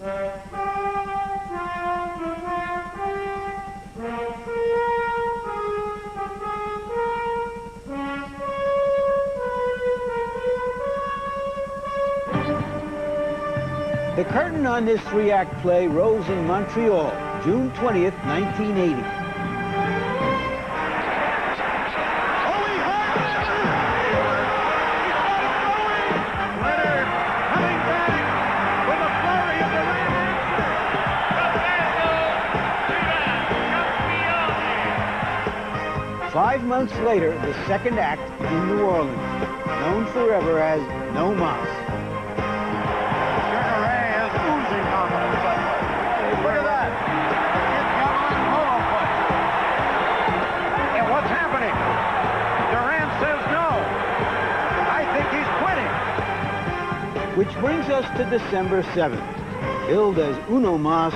The curtain on this three-act play rose in Montreal, June 20th, 1980. Leonard coming back with a flurry of the right answer. 5 months later, the second act in New Orleans, known forever as No Mas. Look at that. It's Gavilan polo play. And what's happening? Duran says no. I think he's quitting. Which brings us to December 7th, billed as Uno Mas,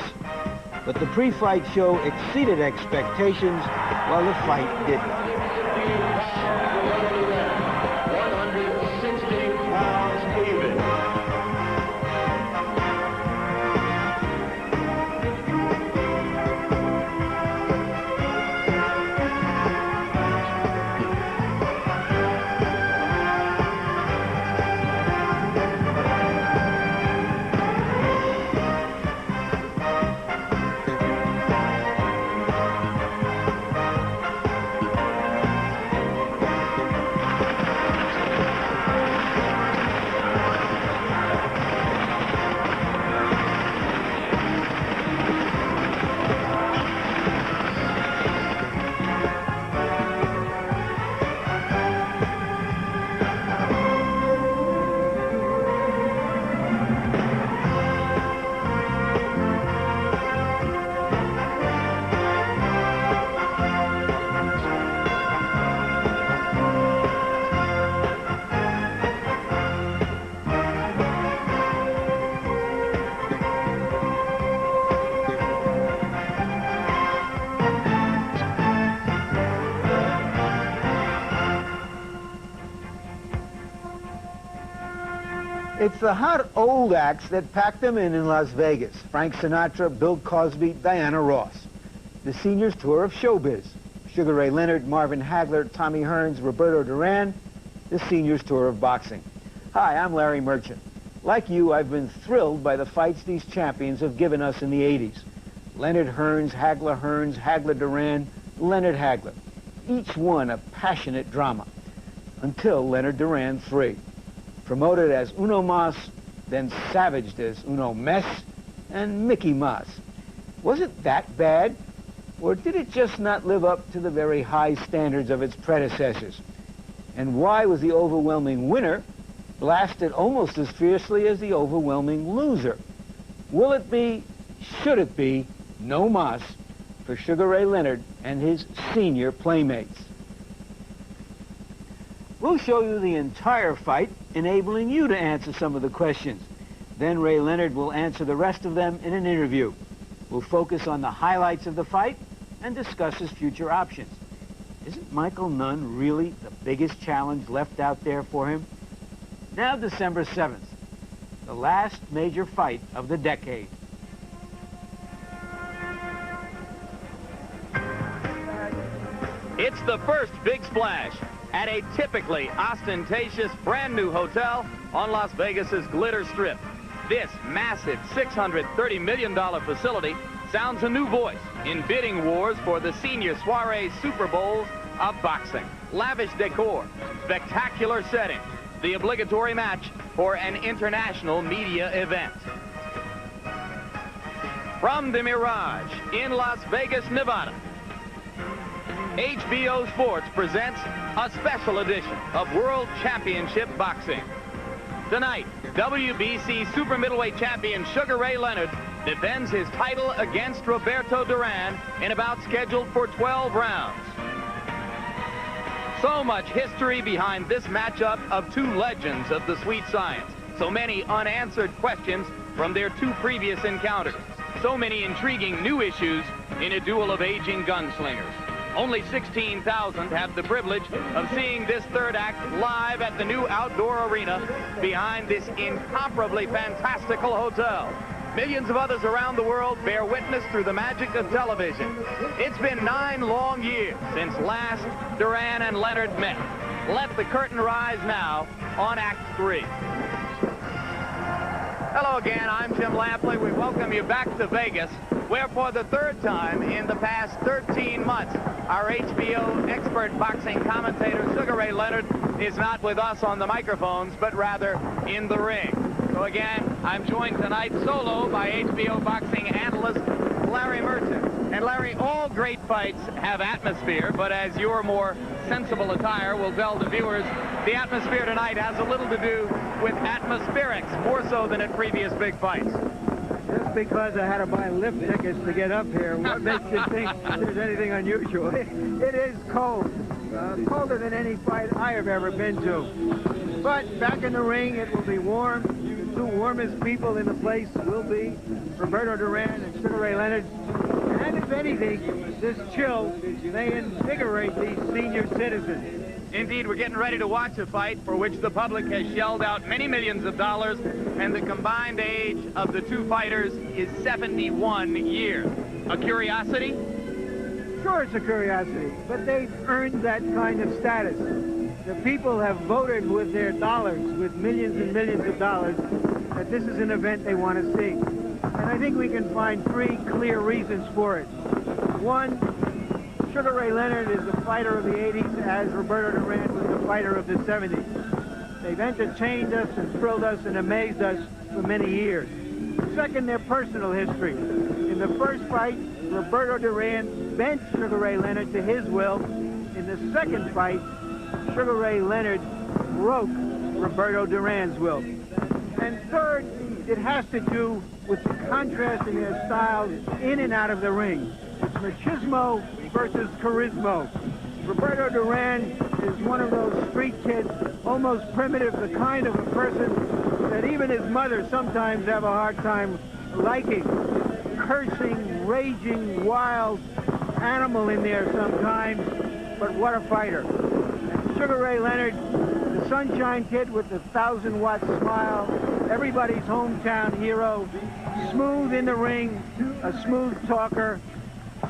but the pre-fight show exceeded expectations while the fight didn't. 160 pounds even. It's the hot old acts that packed them in Las Vegas. Frank Sinatra, Bill Cosby, Diana Ross. The seniors tour of showbiz. Sugar Ray Leonard, Marvin Hagler, Tommy Hearns, Roberto Duran. The seniors tour of boxing. Hi, I'm Larry Merchant. Like you, I've been thrilled by the fights these champions have given us in the 80s. Leonard Hearns, Hagler Duran, Leonard Hagler. Each one a passionate drama. Until Leonard Duran III. Promoted as Uno Mas, then savaged as Uno Mes, and Mickey Mas. Was it that bad? Or did it just not live up to the very high standards of its predecessors? And why was the overwhelming winner blasted almost as fiercely as the overwhelming loser? Will it be, should it be, No Mas for Sugar Ray Leonard and his senior playmates? We'll show you the entire fight, enabling you to answer some of the questions. Then Ray Leonard will answer the rest of them in an interview. We'll focus on the highlights of the fight and discuss his future options. Isn't Michael Nunn really the biggest challenge left out there for him? Now December 7th, the last major fight of the decade. It's the first big splash at a typically ostentatious brand new hotel on Las Vegas's Glitter Strip. This massive $630 million facility sounds a new voice in bidding wars for the senior soiree Super Bowls of boxing. Lavish decor, spectacular setting, the obligatory match for an international media event. From the Mirage in Las Vegas, Nevada, HBO Sports presents a special edition of World Championship Boxing. Tonight, WBC super middleweight champion Sugar Ray Leonard defends his title against Roberto Duran in a bout scheduled for 12 rounds. So much history behind this matchup of two legends of the sweet science. So many unanswered questions from their two previous encounters. So many intriguing new issues in a duel of aging gunslingers. Only 16,000 have the privilege of seeing this third act live at the new outdoor arena behind this incomparably fantastical hotel. Millions of others around the world bear witness through the magic of television. It's been 9 long years since last Duran and Leonard met. Let the curtain rise now on Act 3. Hello again, I'm Jim Lampley. We welcome you back to Vegas, where for the 3rd time in the past 13 months, our HBO expert boxing commentator, Sugar Ray Leonard, is not with us on the microphones, but rather in the ring. So again, I'm joined tonight solo by HBO boxing analyst Larry Merchant. And Larry, all great fights have atmosphere, but as your more sensible attire will tell the viewers, the atmosphere tonight has a little to do with atmospherics, more so than at previous big fights. Just because I had to buy lift tickets to get up here, what makes you think there's anything unusual? It is cold, colder than any fight I have ever been to. But back in the ring, it will be warm. The 2 warmest people in the place will be Roberto Duran and Sugar Ray Leonard. And if anything, this chill may invigorate these senior citizens. Indeed, we're getting ready to watch a fight for which the public has shelled out many millions of dollars, and the combined age of the 2 fighters is 71 years. A curiosity? Sure, it's a curiosity, but they've earned that kind of status. The people have voted with their dollars, with millions and millions of dollars, that this is an event they want to see. And I think we can find 3 clear reasons for it. 1, Sugar Ray Leonard is the fighter of the 80s, as Roberto Duran was the fighter of the 70s. They've entertained us and thrilled us and amazed us for many years. 2nd, their personal history. In the first fight, Roberto Duran bent Sugar Ray Leonard to his will. In the 2nd fight, Sugar Ray Leonard broke Roberto Duran's will. And 3rd, it has to do with the contrast in their styles in and out of the ring. It's machismo versus charisma. Roberto Duran is one of those street kids, almost primitive, the kind of a person that even his mother sometimes have a hard time liking. Cursing, raging, wild animal in there sometimes, but what a fighter. And Sugar Ray Leonard, the sunshine kid with the 1,000-watt smile, everybody's hometown hero, smooth in the ring, a smooth talker,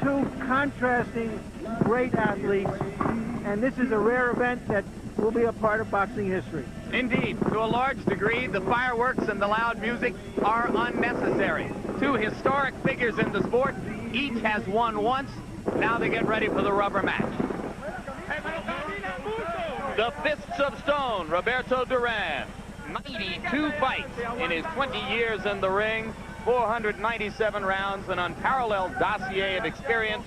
2 contrasting great athletes, and this is a rare event that will be a part of boxing history. Indeed, to a large degree, the fireworks and the loud music are unnecessary. 2 historic figures in the sport, each has won once. Now they get ready for the rubber match. The Fists of Stone, Roberto Duran. 92 fights in his 20 years in the ring, 497 rounds, an unparalleled dossier of experience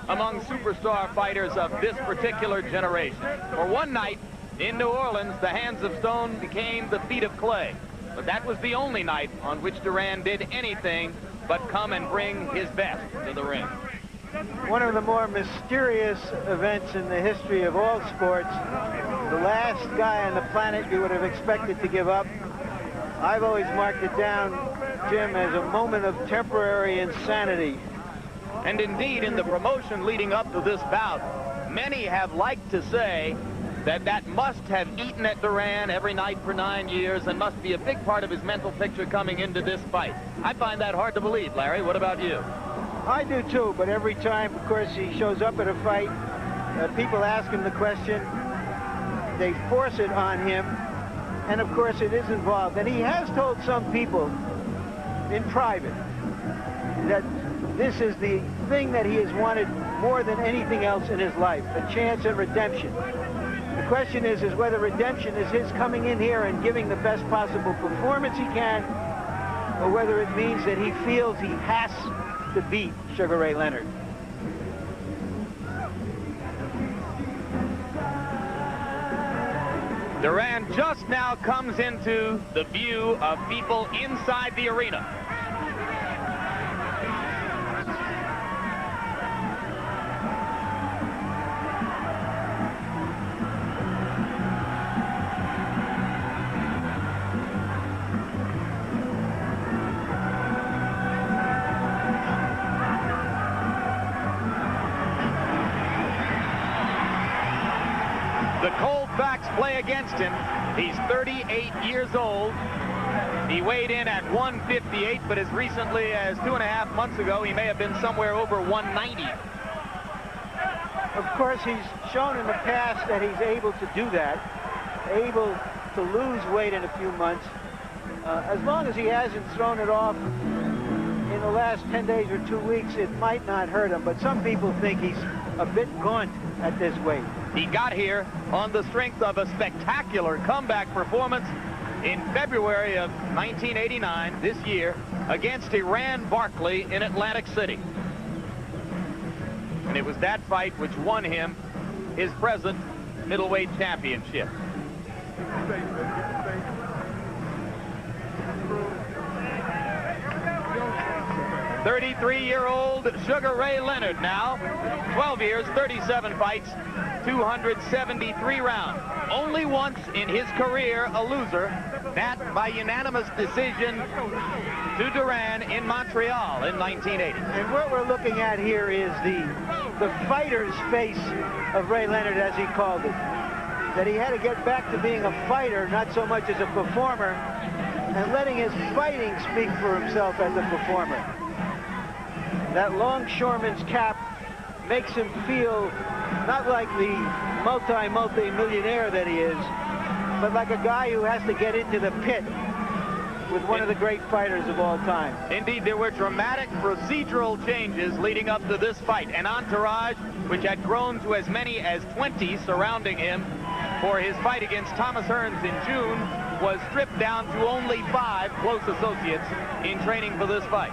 among superstar fighters of this particular generation. For one night in New Orleans, the hands of stone became the feet of clay. But that was the only night on which Duran did anything but come and bring his best to the ring. One of the more mysterious events in the history of all sports. The last guy on the planet you would have expected to give up. I've always marked it down, Jim, as a moment of temporary insanity. And indeed, in the promotion leading up to this bout, many have liked to say that must have eaten at Duran every night for 9 years and must be a big part of his mental picture coming into this fight. I find that hard to believe, Larry. What about you? I do too, but every time, of course, he shows up at a fight, people ask him the question, they force it on him, and of course it is involved. And he has told some people in private that this is the thing that he has wanted more than anything else in his life, a chance at redemption. The question is whether redemption is his coming in here and giving the best possible performance he can, or whether it means that he feels he has to beat Sugar Ray Leonard. Duran just now comes into the view of people inside the arena. The cold facts play against him. He's 38 years old. He weighed in at 158, but as recently as 2.5 months ago, he may have been somewhere over 190. Of course, he's shown in the past that he's able to do that, able to lose weight in a few months, as long as he hasn't thrown it off in the last 10 days or 2 weeks, it might not hurt him, but some people think he's a bit gaunt at this weight. He got here on the strength of a spectacular comeback performance in February of 1989, this year, against Iran Barkley in Atlantic City. And it was that fight which won him his present middleweight championship. 33-year-old Sugar Ray Leonard now, 12 years, 37 fights, 273 rounds. Only once in his career a loser, that by unanimous decision to Duran in Montreal in 1980. And what we're looking at here is the fighter's face of Ray Leonard, as he called it. That he had to get back to being a fighter, not so much as a performer, and letting his fighting speak for himself as a performer. That longshoreman's cap makes him feel not like the multi-millionaire that he is, but like a guy who has to get into the pit with one of the great fighters of all time. Indeed, there were dramatic procedural changes leading up to this fight. An entourage which had grown to as many as 20 surrounding him for his fight against Thomas Hearns in June was stripped down to only 5 close associates in training for this fight.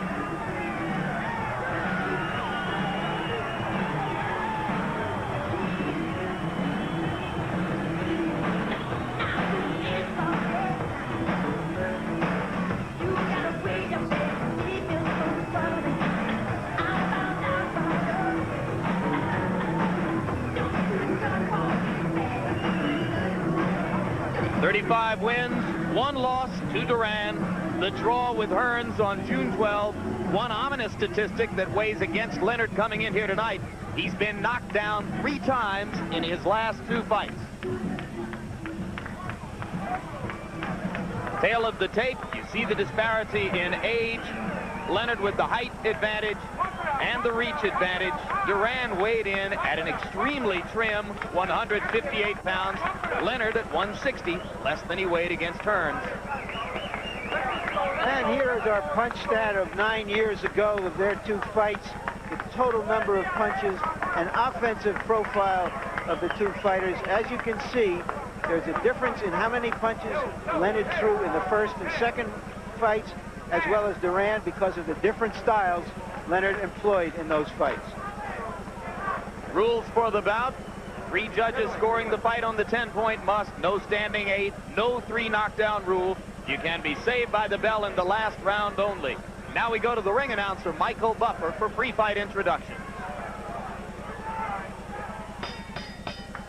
Five wins, 1 loss to Duran. The draw with Hearns on June 12. One ominous statistic that weighs against Leonard coming in here tonight. He's been knocked down 3 times in his last 2 fights. Tail of the tape, you see the disparity in age. Leonard with the height advantage and the reach advantage. Duran weighed in at an extremely trim 158 pounds. Leonard at 160, less than he weighed against Hearns. And here is our punch stat of 9 years ago of their 2 fights. The total number of punches and offensive profile of the 2 fighters. As you can see, there's a difference in how many punches Leonard threw in the first and second fights, as well as Duran, because of the different styles Leonard employed in those fights. Rules for the bout: 3 judges scoring the fight on the 10-point must. No standing 8, no 3 knockdown rule. You can be saved by the bell in the last round only. Now we go to the ring announcer, Michael Buffer, for pre-fight introduction.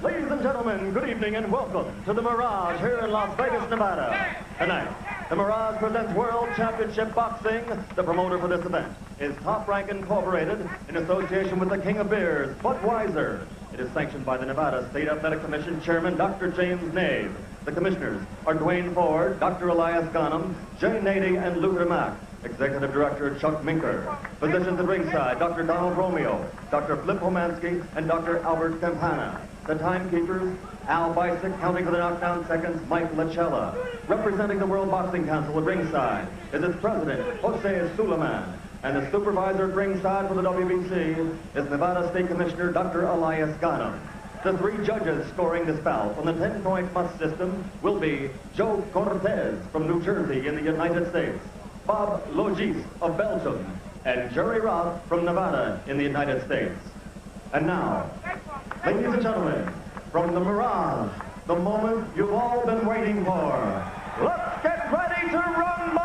Ladies and gentlemen, good evening and welcome to the Mirage here in Las Vegas, Nevada. Tonight, the Mirage presents World Championship Boxing. The promoter for this event is Top Rank Incorporated in association with the King of Beers, Budweiser. It is sanctioned by the Nevada State Athletic Commission Chairman, Dr. James Nave. The commissioners are Dwayne Ford, Dr. Elias Ghanem, Jay Nady, and Luther Mack. Executive Director Chuck Minker. Physicians at ringside, Dr. Donald Romeo, Dr. Flip Homansky, and Dr. Albert Campana. The timekeepers, Al Bisick, counting for the knockdown seconds, Mike Lachella. Representing the World Boxing Council at ringside is its president, Jose Suleiman. And the supervisor at ringside for the WBC is Nevada State Commissioner Dr. Elias Ghanem. The 3 judges scoring this bout on the 10-point must system will be Joe Cortez from New Jersey in the United States, Bob Logis of Belgium, and Jerry Roth from Nevada in the United States. And now, ladies and gentlemen, from the Mirage, the moment you've all been waiting for. Let's get ready to rumble!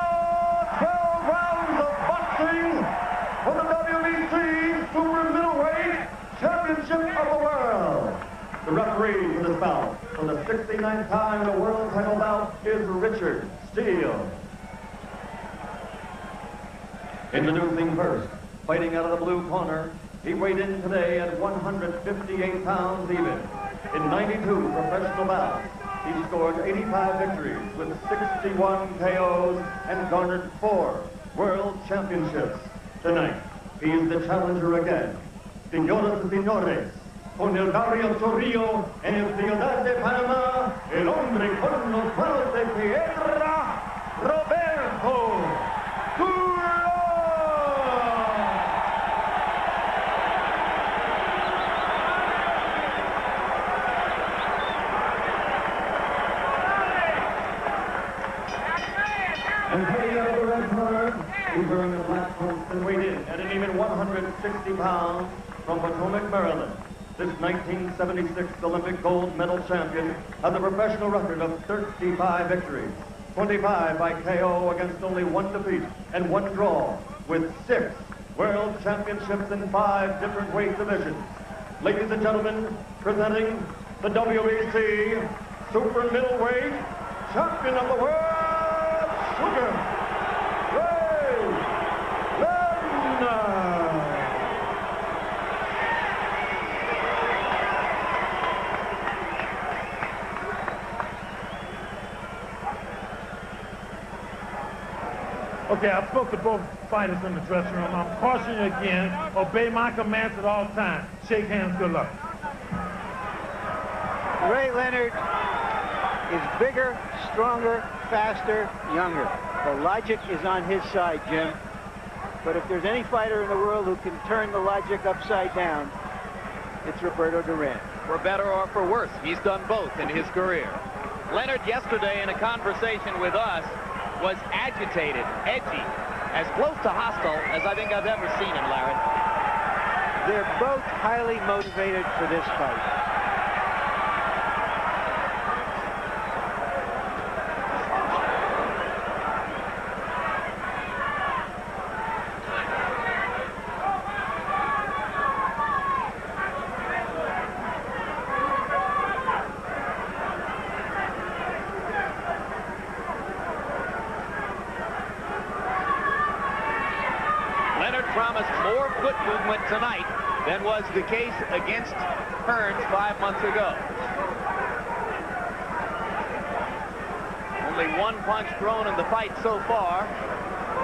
12 rounds of boxing for the WBC Super Middleweight Championship of the World. The referee for this bout, for the 69th time in a world title bout, is Richard Steele. Introducing first, fighting out of the blue corner, he weighed in today at 158 pounds even. In 92 professional bouts, He scored 85 victories with 61 KOs and garnered 4 World Championships. Tonight, he is the challenger again. Señoras y señores, con el barrio Chorrillo en el Ciudad de Panamá, el hombre con los palos de tierra, Roberto Duran. And heading out of the red corner, he's wearing a black coat and weighed in at an even 160 pounds from Potomac, Maryland. This 1976 Olympic gold medal champion has a professional record of 35 victories, 25 by KO against only 1 defeat and 1 draw, with 6 world championships in 5 different weight divisions. Ladies and gentlemen, presenting the WBC super middleweight champion of the world, Sugar Ray Leonard. Okay, I spoke to both fighters in the dressing room. I'm cautioning you again. Obey my commands at all times. Shake hands, good luck. Ray Leonard is bigger, stronger, faster, younger. The logic is on his side, Jim. But if there's any fighter in the world who can turn the logic upside down, it's Roberto Duran. For better or for worse, he's done both in his career. Leonard yesterday in a conversation with us was agitated, edgy, as close to hostile as I think I've ever seen him, Larry. They're both highly motivated for this fight. Promised more foot movement tonight than was the case against Hearns 5 months ago. Only 1 punch thrown in the fight so far,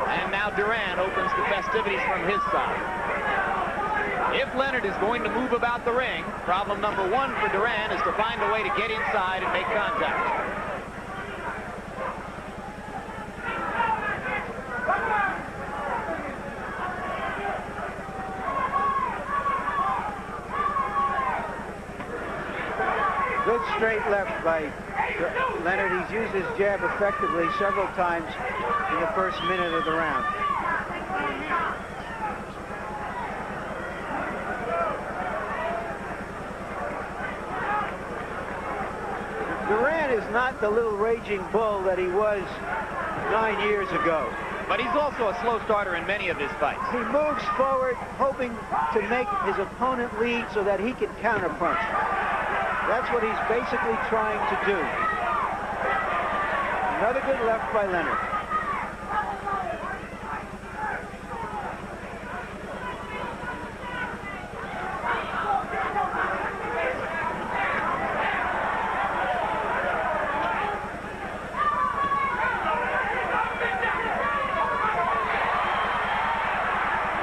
and now Duran opens the festivities from his side. If Leonard is going to move about the ring, problem number 1 for Duran is to find a way to get inside and make contact. Good straight left by Leonard. He's used his jab effectively several times in the first minute of the round. Duran is not the little raging bull that he was 9 years ago. But he's also a slow starter in many of his fights. He moves forward, hoping to make his opponent lead so that he can counterpunch. That's what he's basically trying to do. Another good left by Leonard.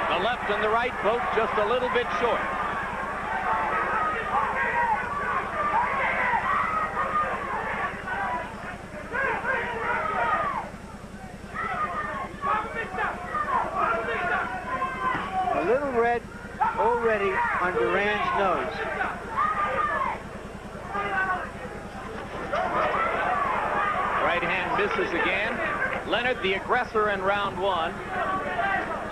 The left and the right both just a little bit short. Red already on Duran's nose. Right hand misses again. Leonard, the aggressor in round 1.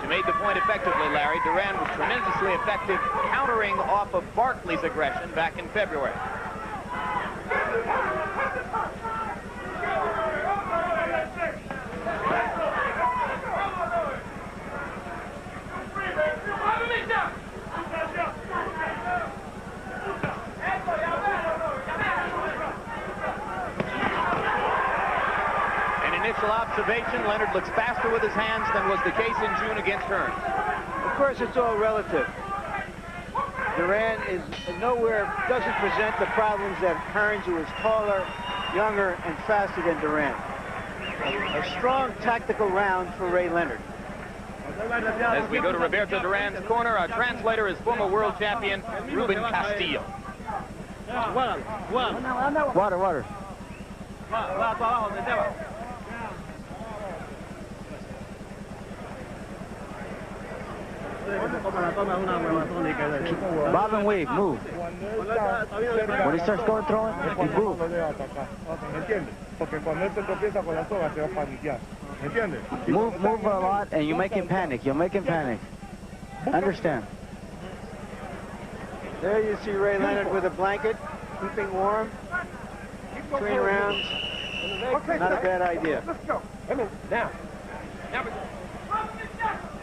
You made the point effectively, Larry. Duran was tremendously effective countering off of Barkley's aggression back in February. Observation, Leonard looks faster with his hands than was the case in June against Hearns. Of course, it's all relative. Duran is nowhere, doesn't present the problems that Hearns, who is taller, younger and faster than Duran. A strong tactical round for Ray Leonard. As we go to Roberto Duran's corner, our translator is former world champion Ruben Castillo. Water, water. Bob and weave, move. When he starts going throwing, he moves. Move a lot, and you make him panic. You'll make him panic. Understand? There you see Ray Leonard with a blanket, keeping warm. Between rounds. Not a bad idea. Let's go. Now.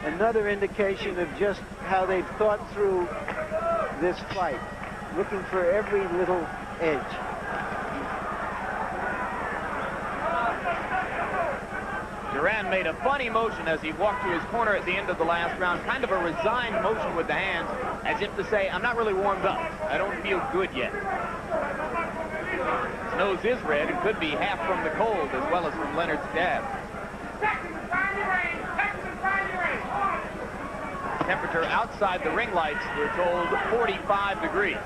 Another indication of just how they've thought through this fight, looking for every little edge. Duran made a funny motion as he walked to his corner at the end of the last round, kind of a resigned motion with the hands, as if to say, I'm not really warmed up. I don't feel good yet. His nose is red and could be half from the cold as well as from Leonard's jab. Temperature outside the ring lights, we're told 45 degrees.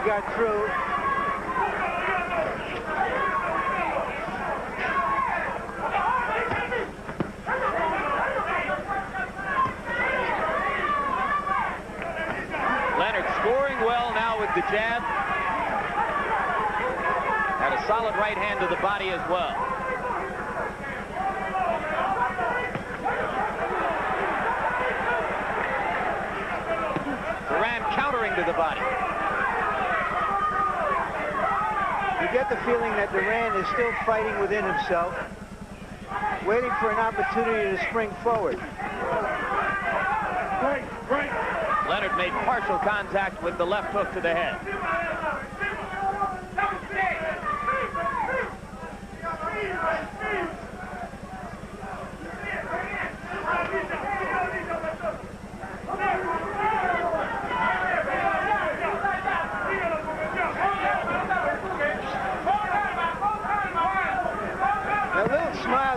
Got through. Leonard scoring well now with the jab. Had a solid right hand to the body as well. Duran countering to the body. You get the feeling that Duran is still fighting within himself, waiting for an opportunity to spring forward. Leonard made partial contact with the left hook to the head.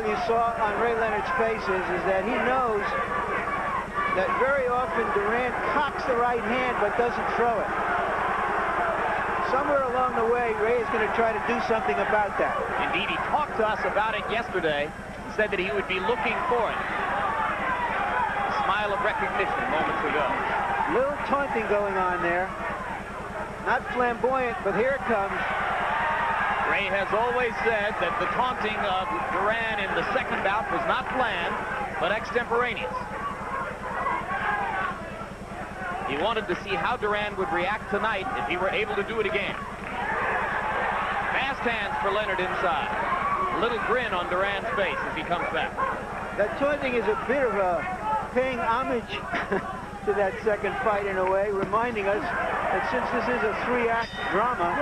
You saw on Ray Leonard's face is that he knows that very often Duran cocks the right hand but doesn't throw it. Somewhere along the way, Ray is going to try to do something about that. Indeed, he talked to us about it yesterday. He said that he would be looking for it. A smile of recognition moments ago. Little taunting going on there. Not flamboyant, but here it comes. Ray has always said that the taunting of Duran in the second bout was not planned, but extemporaneous. He wanted to see how Duran would react tonight if he were able to do it again. Fast hands for Leonard inside. A little grin on Duran's face as he comes back. That taunting is a bit of a paying homage to that second fight in a way, reminding us that since this is a three-act drama,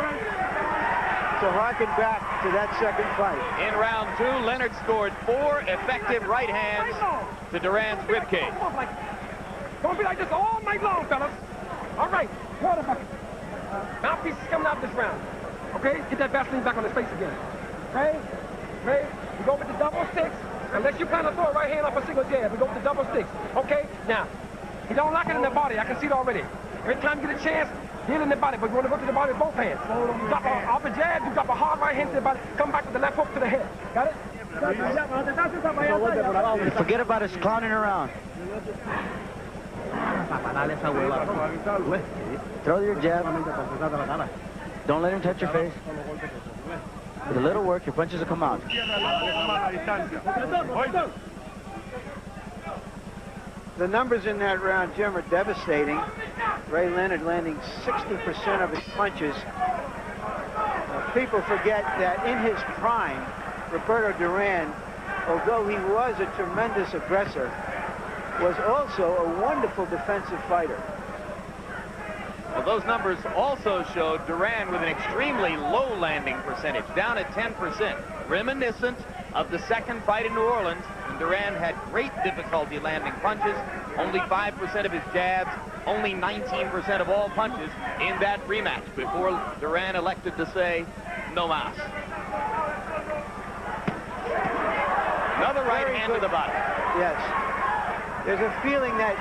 to harken back to that second fight. In round two, Leonard scored 4 effective right hands to Duran's ribcage. Don't be like this all night long, fellas. All right, water bucket. Mouthpiece is coming out this round. Okay, get that Vaseline back on his face again. Ray, we go with the double sticks. Unless you plan to throw a right hand off a single jab, we go with the double sticks. Okay, now, he don't lock it in the body. I can see it already. Every time you get a chance, hit in the body, but you want to go to the body with both hands. Drop off a jab, you drop a hard right hand to the body, come back with the left hook to the head. Got it? Forget about us clowning around. Throw your jab. Don't let him touch your face. With a little work, your punches will come out. The numbers in that round, Jim, are devastating. Ray Leonard landing 60% of his punches. People forget that in his prime, Roberto Duran, although he was a tremendous aggressor, was also a wonderful defensive fighter. Well, those numbers also showed Duran with an extremely low landing percentage, down at 10%, reminiscent of the second fight in New Orleans, when Duran had great difficulty landing punches, only 5% of his jabs, only 19% of all punches in that rematch, before Duran elected to say, no mas. Another right hand to the body. Yes. There's a feeling that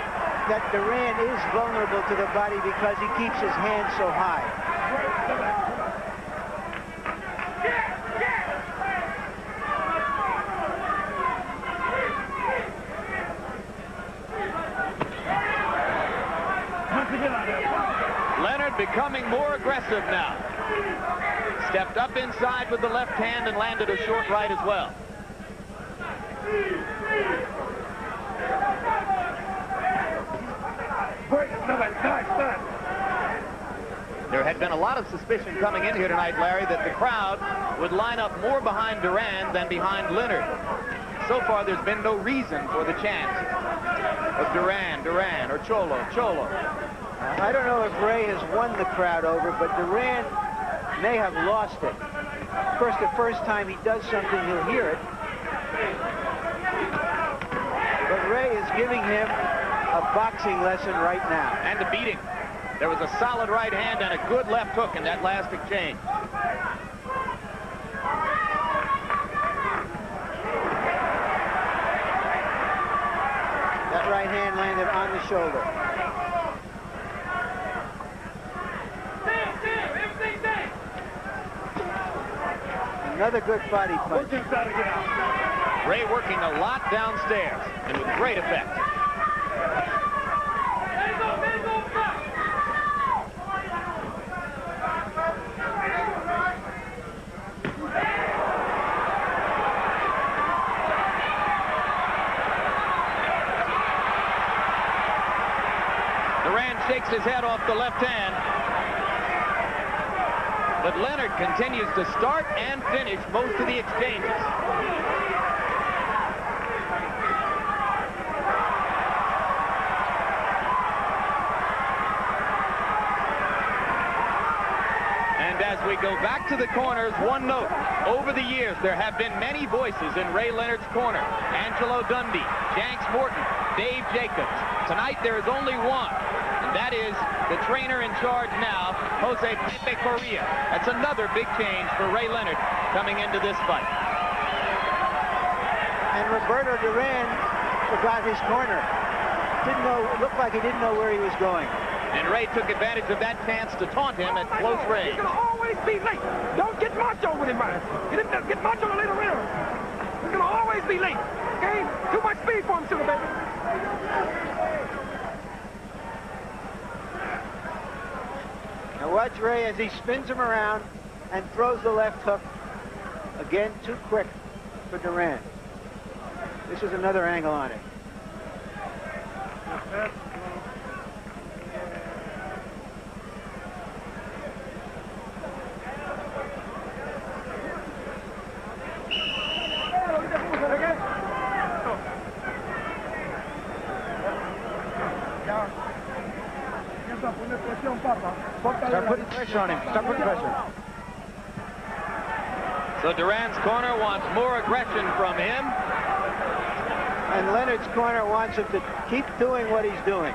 Duran is vulnerable to the body because he keeps his hands so high. Leonard becoming more aggressive now. Stepped up inside with the left hand and landed a short right as well. There had been a lot of suspicion coming in here tonight, Larry, that the crowd would line up more behind Duran than behind Leonard. So far, there's been no reason for the chant of Duran, Duran, or Cholo, Cholo. I don't know if Ray has won the crowd over, but Duran may have lost it. Of course, the first time he does something, he'll hear it. But Ray is giving him a boxing lesson right now. And a beating. There was a solid right hand and a good left hook in that last exchange. That right hand landed on the shoulder. Another good body punch. Ray working a lot downstairs and with great effect. Duran shakes his head off the left hand. But Leonard continues to start and finish most of the exchanges. And as we go back to the corners, one note. Over the years, there have been many voices in Ray Leonard's corner. Angelo Dundee, Janks Morton, Dave Jacobs. Tonight, there is only one. And that is the trainer in charge now, Jose Pepe Correa. That's another big change for Ray Leonard coming into this fight. And Roberto Duran forgot his corner. Didn't know, looked like he didn't know where he was going. And Ray took advantage of that chance to taunt him at close range. He's going to always be late. Don't get macho with him, man. Get macho in the later round. He's going to always be late. Okay? Too much speed for him, sugar baby. Now watch Ray as he spins him around and throws the left hook. Again, too quick for Duran. This is another angle on it. Start putting pressure on him. Start putting pressure. So Duran's corner wants more aggression from him. And Leonard's corner wants him to keep doing what he's doing.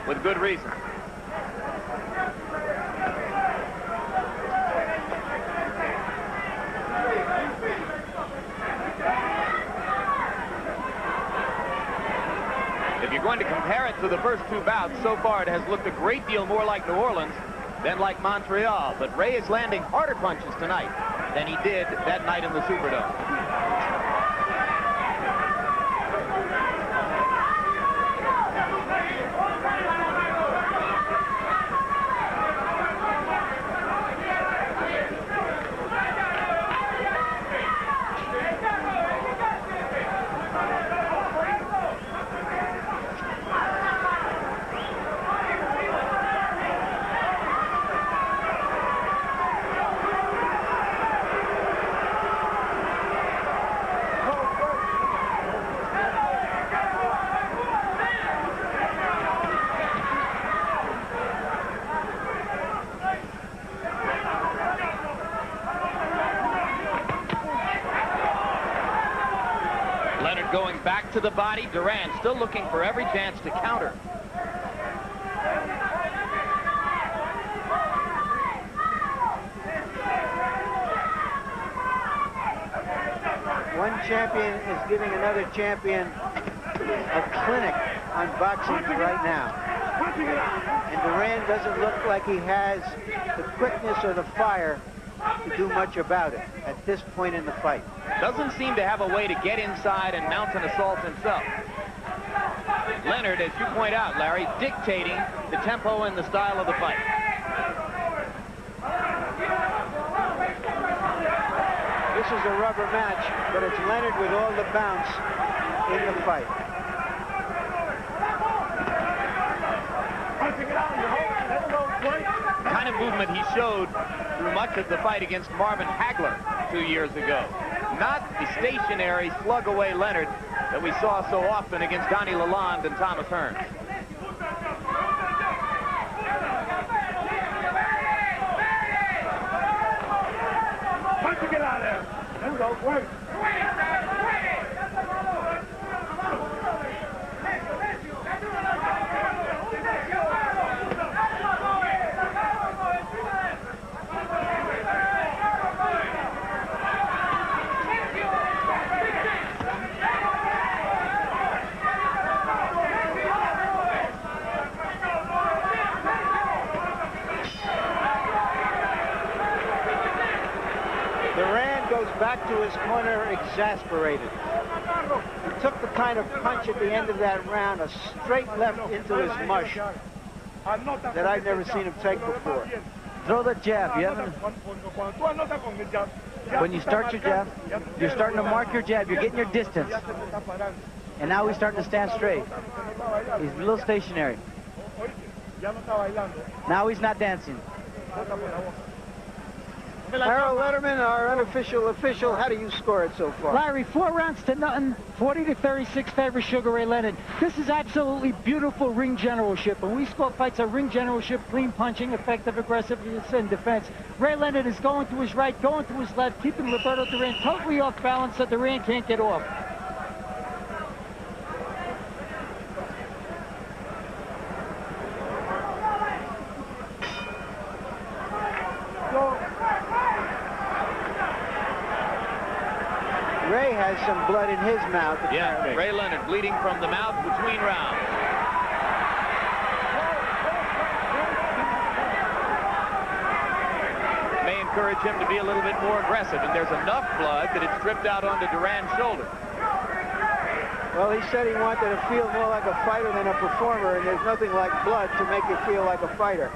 With good reason. If you're going to compare it to the first two bouts, so far it has looked a great deal more like New Orleans than like Montreal. But Ray is landing harder punches tonight than he did that night in the Superdome. Back to the body. Duran still looking for every chance to counter. One champion is giving another champion a clinic on boxing right now. And Duran doesn't look like he has the quickness or the fire to do much about it at this point in the fight. Doesn't seem to have a way to get inside and mount an assault himself. Leonard, as you point out, Larry, dictating the tempo and the style of the fight. This is a rubber match, but it's Leonard with all the bounce in the fight. The kind of movement he showed through much of the fight against Marvin Hagler 2 years ago. Not the stationary slug-away Leonard that we saw so often against Donnie Lalonde and Thomas Hearns. Get out of there. There we go. Work. Back to his corner exasperated. He took the kind of punch at the end of that round, a straight left into his mush that I've never seen him take before. Throw that jab. You haven't... When you start your jab, you're starting to mark your jab. You're getting your distance. And now he's starting to stand straight. He's a little stationary. Now he's not dancing. Harold Letterman, our unofficial official, how do you score it so far? Larry, 4 rounds to nothing, 40-36 favors Sugar Ray Leonard. This is absolutely beautiful ring generalship. When we score fights are ring generalship, clean punching, effective aggressiveness, and defense. Ray Leonard is going to his right, going to his left, keeping Roberto Duran totally off balance so Duran can't get off. Ray has some blood in his mouth. Yeah, Ray Leonard bleeding from the mouth between rounds. May encourage him to be a little bit more aggressive, and there's enough blood that it's dripped out onto Duran's shoulder. Well, he said he wanted to feel more like a fighter than a performer, and there's nothing like blood to make you feel like a fighter.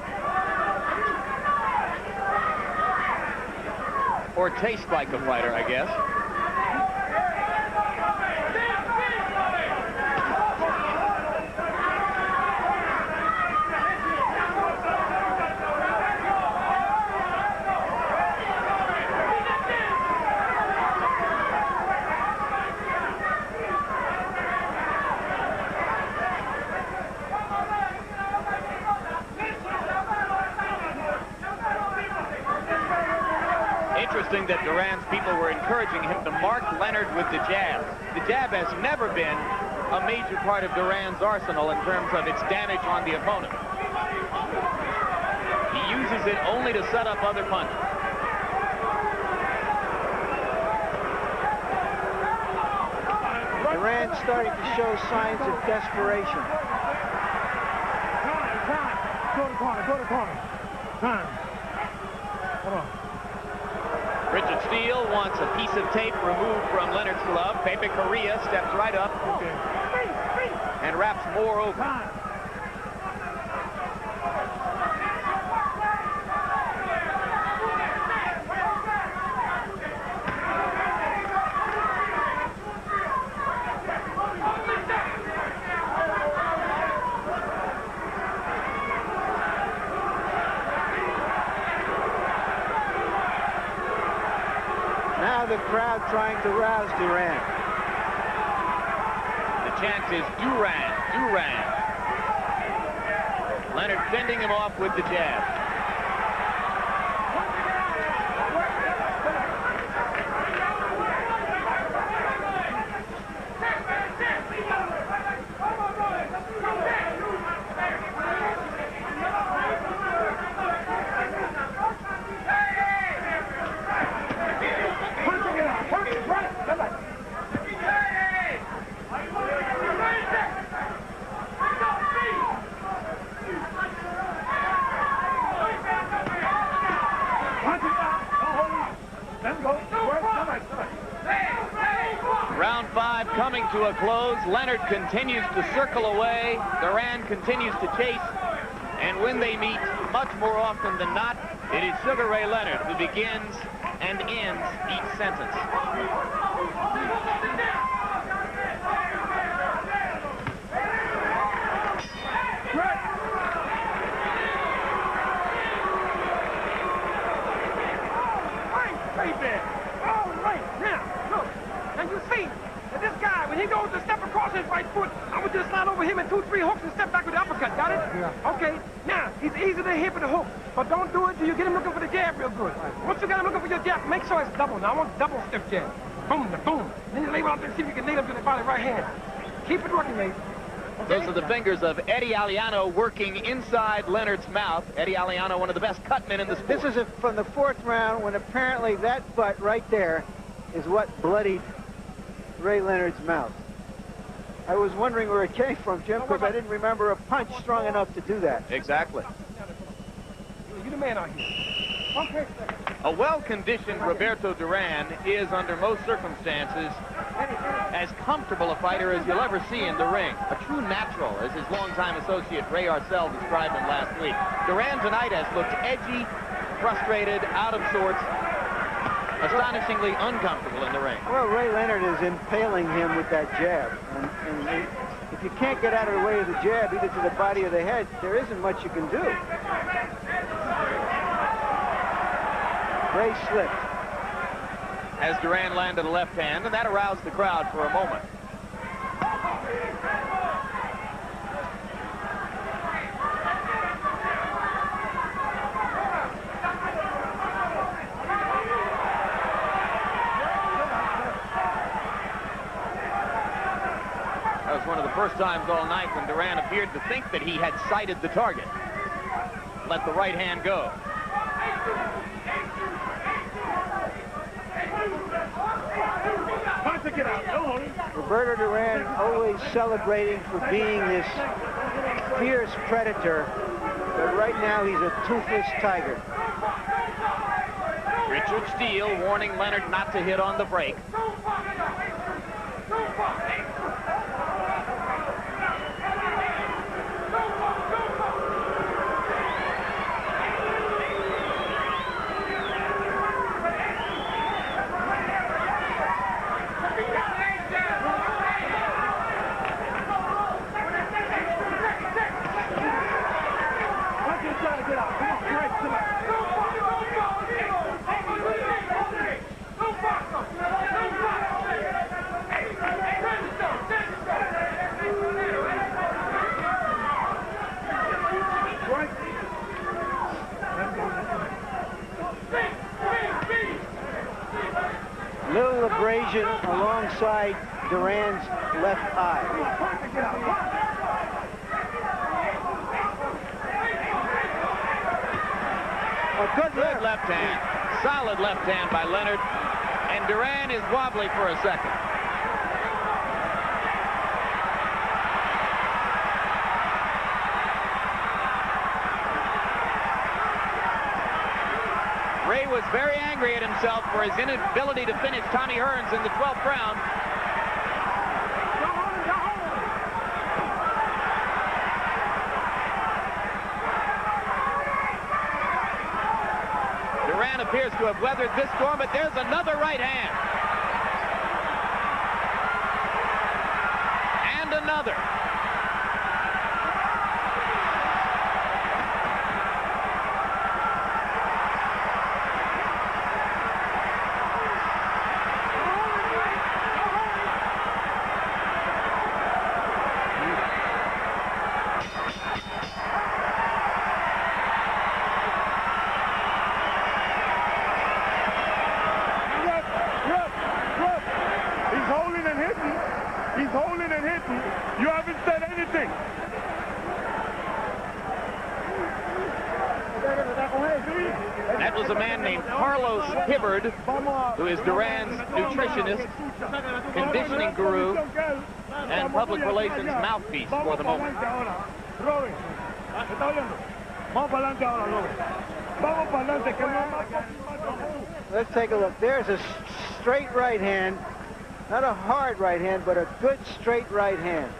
Or taste like a fighter, I guess. Interesting that Duran's people were encouraging him to mark Leonard with the jab. The jab has never been a major part of Duran's arsenal in terms of its damage on the opponent. He uses it only to set up other punches. Duran's starting to show signs of desperation. Time. Go to the corner. Time. Come on. Richard Steele wants a piece of tape removed from Leonard's glove. Pepe Correa steps right up and wraps more over. Now the crowd trying to rouse Duran. The chant is Duran, Duran. Leonard fending him off with the jab. to a close. Leonard continues to circle away. Duran continues to chase. And when they meet, much more often than not, it is Sugar Ray Leonard who begins and ends each sentence. All right, now, look. And you see that this guy, when he goes to step across his right foot, I would just slide over him in 2-3 hooks and step back with the uppercut. Got it? Yeah. Okay, now, he's easy to hit with the hook, but don't do it till you get him looking for the jab real good. Once you got him looking for your jab, make sure it's double. Now, I want double stiff jab. Boom, boom. Then you lay out there and see if you can nail him to the body right hand. Keep it working, mate. Okay? Those are the fingers of Eddie Aliano working inside Leonard's mouth. Eddie Aliano, one of the best cutmen in the sport. This is from the 4th round when apparently that butt right there is what bloodied Ray Leonard's mouth. I was wondering where it came from, Jim, because I didn't remember a punch strong enough to do that. Exactly. You're the man out here. Okay. A well-conditioned Roberto Duran is, under most circumstances, as comfortable a fighter as you'll ever see in the ring. A true natural, as his longtime associate Ray Arcel described him last week. Duran tonight has looked edgy, frustrated, out of sorts, astonishingly uncomfortable in the ring. Well, Ray Leonard is impaling him with that jab. And if you can't get out of the way of the jab, either to the body or the head, there isn't much you can do. Ray slipped. As Duran landed a left hand, and that aroused the crowd for a moment. That was one of the first times all night when Duran appeared to think that he had sighted the target. Let the right hand go. Roberto Duran always celebrating for being this fierce predator, but right now he's a toothless tiger. Richard Steele warning Leonard not to hit on the break. Little abrasion alongside Duran's left eye. A good left hand. Solid left hand by Leonard. And Duran is wobbly for a second. Ray was very angry at himself for his inability to finish Tommy Hearns in the 12th round. Duran appears to have weathered this storm, but there's another right hand. And another. You haven't said anything. That was a man named Carlos Hibbard, who is Duran's nutritionist, conditioning guru, and public relations mouthpiece for the moment. Let's take a look. There's a straight right hand. Not a hard right hand, but a good straight right hand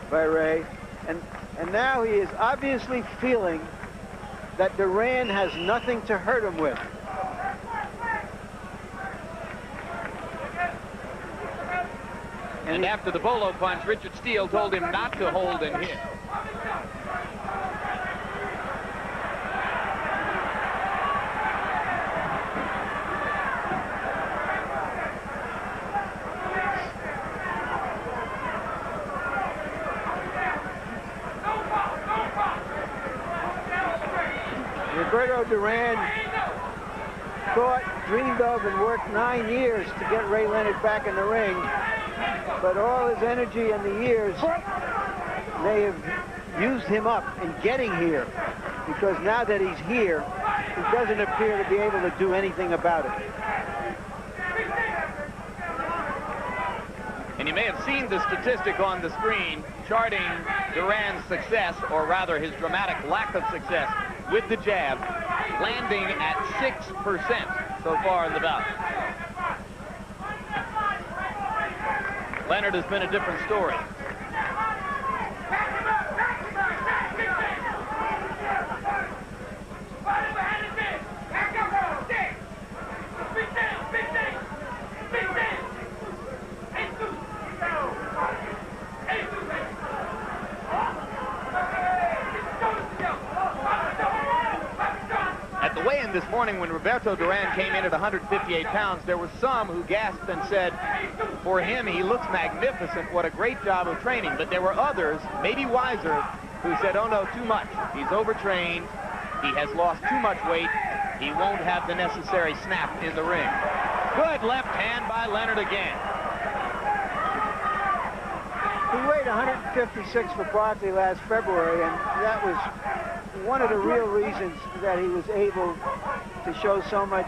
by Ray. And now he is obviously feeling that Duran has nothing to hurt him with. And after the bolo punch, Richard Steele told him not to hold and hit. Roberto Duran thought, dreamed of, and worked 9 years to get Ray Leonard back in the ring. But all his energy and the years may have used him up in getting here. Because now that he's here, he doesn't appear to be able to do anything about it. And you may have seen the statistic on the screen charting Duran's success, or rather his dramatic lack of success, with the jab, landing at 6% so far in the bout. Leonard has been a different story. This morning, when Roberto Duran came in at 158 pounds, there were some who gasped and said, for him, he looks magnificent, what a great job of training. But there were others, maybe wiser, who said, oh no, too much. He's overtrained, he has lost too much weight, he won't have the necessary snap in the ring. Good left hand by Leonard again. He weighed 156 for Barkley last February, and that was one of the real reasons that he was able to show so much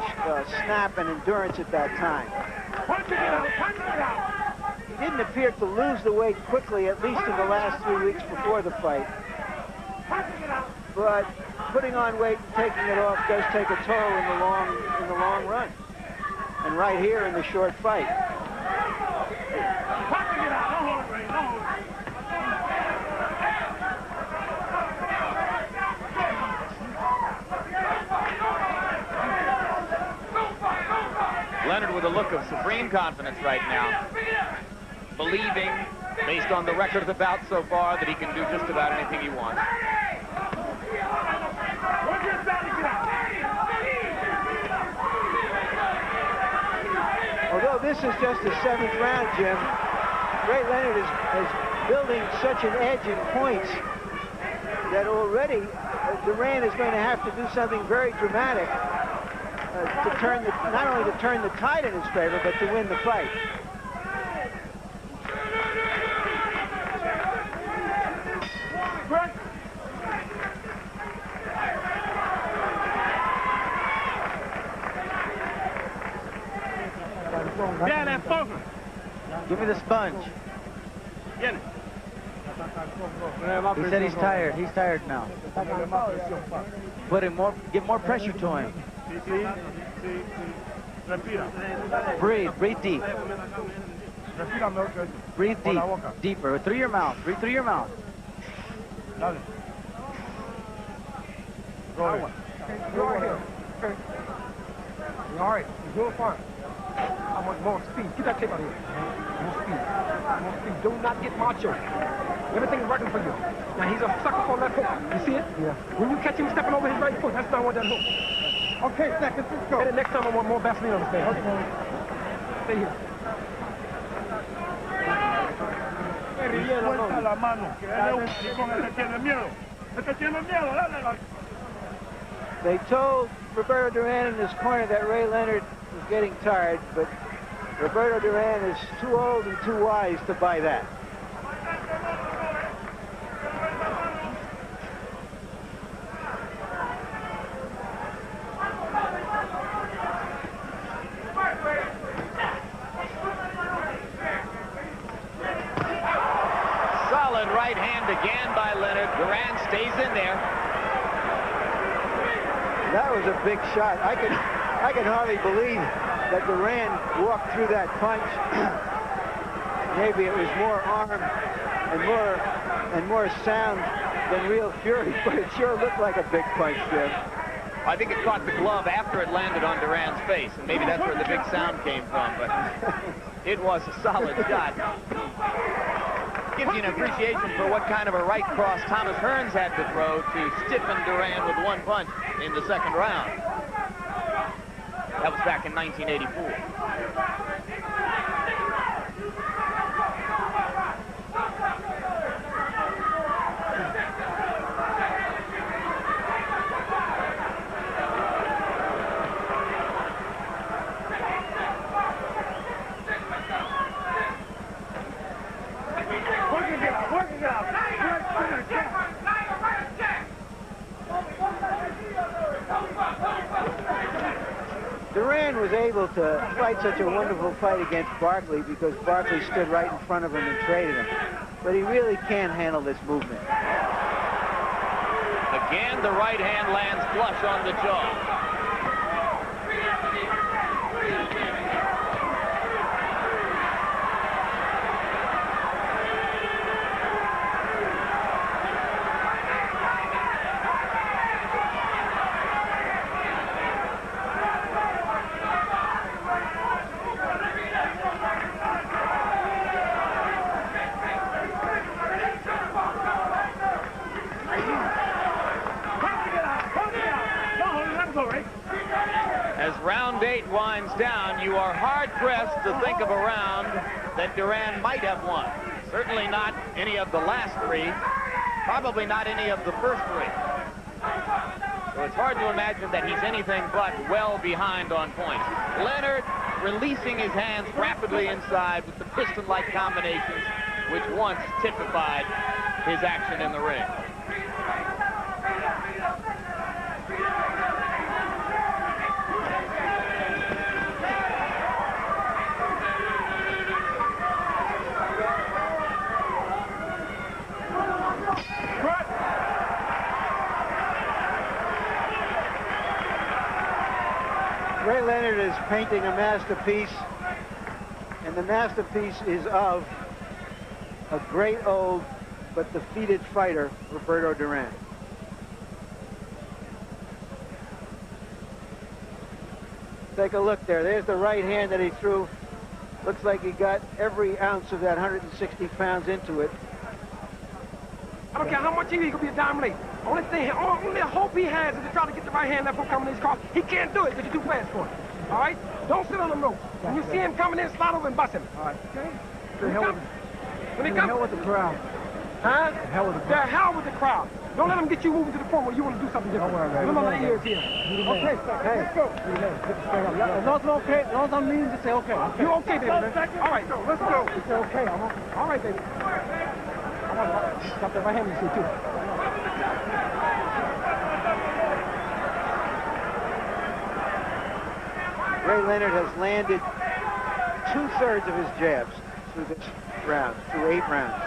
snap and endurance at that time. He didn't appear to lose the weight quickly, at least in the last 3 weeks before the fight. But putting on weight and taking it off does take a toll in the long run. And right here in the short fight. Leonard with a look of supreme confidence right now, believing, based on the record of the bout so far, that he can do just about anything he wants. Although this is just the 7th round, Jim, Ray Leonard is building such an edge in points that already Duran is going to have to do something very dramatic to turn not only to turn the tide in his favor, but to win the fight. Give me the sponge. He said he's tired. He's tired now. Give more pressure to him. Breathe deep. Breathe deep, deeper. Through your mouth. Breathe through your mouth. Go ahead. Okay. All right. You're doing fine. I want more speed. Get that tape out of here. More speed. More speed. Do not get macho. Everything is working for you. Now he's a sucker for that hook. You see it? Yeah. When you catch him stepping over his right foot, that's not what that hook. Okay, seconds, let's go. And the next time I want more Vaseline on the stage. Okay. Stay here. Suelta la mano, que tiene miedo. Tiene miedo, dale. They told Roberto Duran in his corner that Ray Leonard was getting tired, but Roberto Duran is too old and too wise to buy that. Solid right hand again by Leonard. Duran stays in there. That was a big shot. I can hardly believe that Duran walked through that punch. Maybe it was more arm and more sound than real fury, but it sure looked like a big punch, Jim. I think it caught the glove after it landed on Duran's face, and maybe that's where the big sound came from, but it was a solid shot. Gives you an appreciation for what kind of a right cross Thomas Hearns had to throw to stiffen Duran with one punch in the second round. That was back in 1984. Duran was able to fight such a wonderful fight against Barkley because Barkley stood right in front of him and traded him. But he really can't handle this movement. Again, the right hand lands flush on the jaw. As round 8 winds down, you are hard-pressed to think of a round that Duran might have won. Certainly not any of the last 3, probably not any of the first 3. So it's hard to imagine that he's anything but well behind on points. Leonard releasing his hands rapidly inside with the piston-like combinations which once typified his action in the ring. Ray Leonard is painting a masterpiece, and the masterpiece is of a great old but defeated fighter, Roberto Duran. Take a look there. There's the right hand that he threw. Looks like he got every ounce of that 160 pounds into it. I don't care how much he could be a dime late. Only hope he has is to try to get the right hand left hook coming in his cross. He can't do it because you're too fast for him. All right? Don't sit on him, no. When you see him coming in, slide over and bust him. All right. Okay? When he comes. hell with the crowd. Huh? The hell with the crowd. The hell with the crowd. Don't let him get you moving to the point where you want to do something different. Don't worry about it. Remember my ears here. Okay, hey, let's go. As long as I'm okay, as long as I'm meaning to say okay. You okay, baby? All right, so let's go. It's okay. I'm okay. All right, baby. I want to stop that right hand you see, too. Ray Leonard has landed 2/3 of his jabs through this round, through 8 rounds.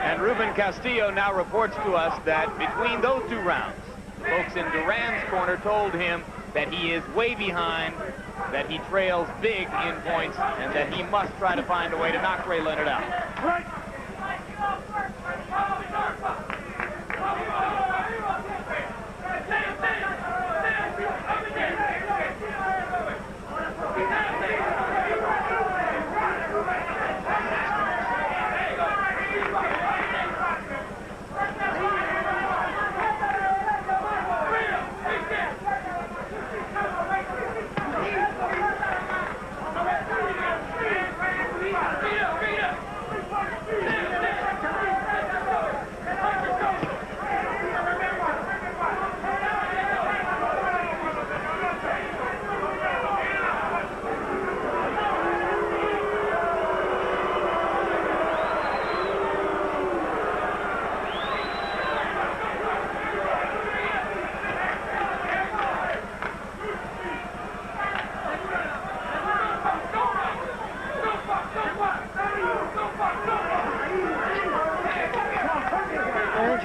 And Ruben Castillo now reports to us that between those 2 rounds, folks in Duran's corner told him that he is way behind, that he trails big in points, and that he must try to find a way to knock Ray Leonard out.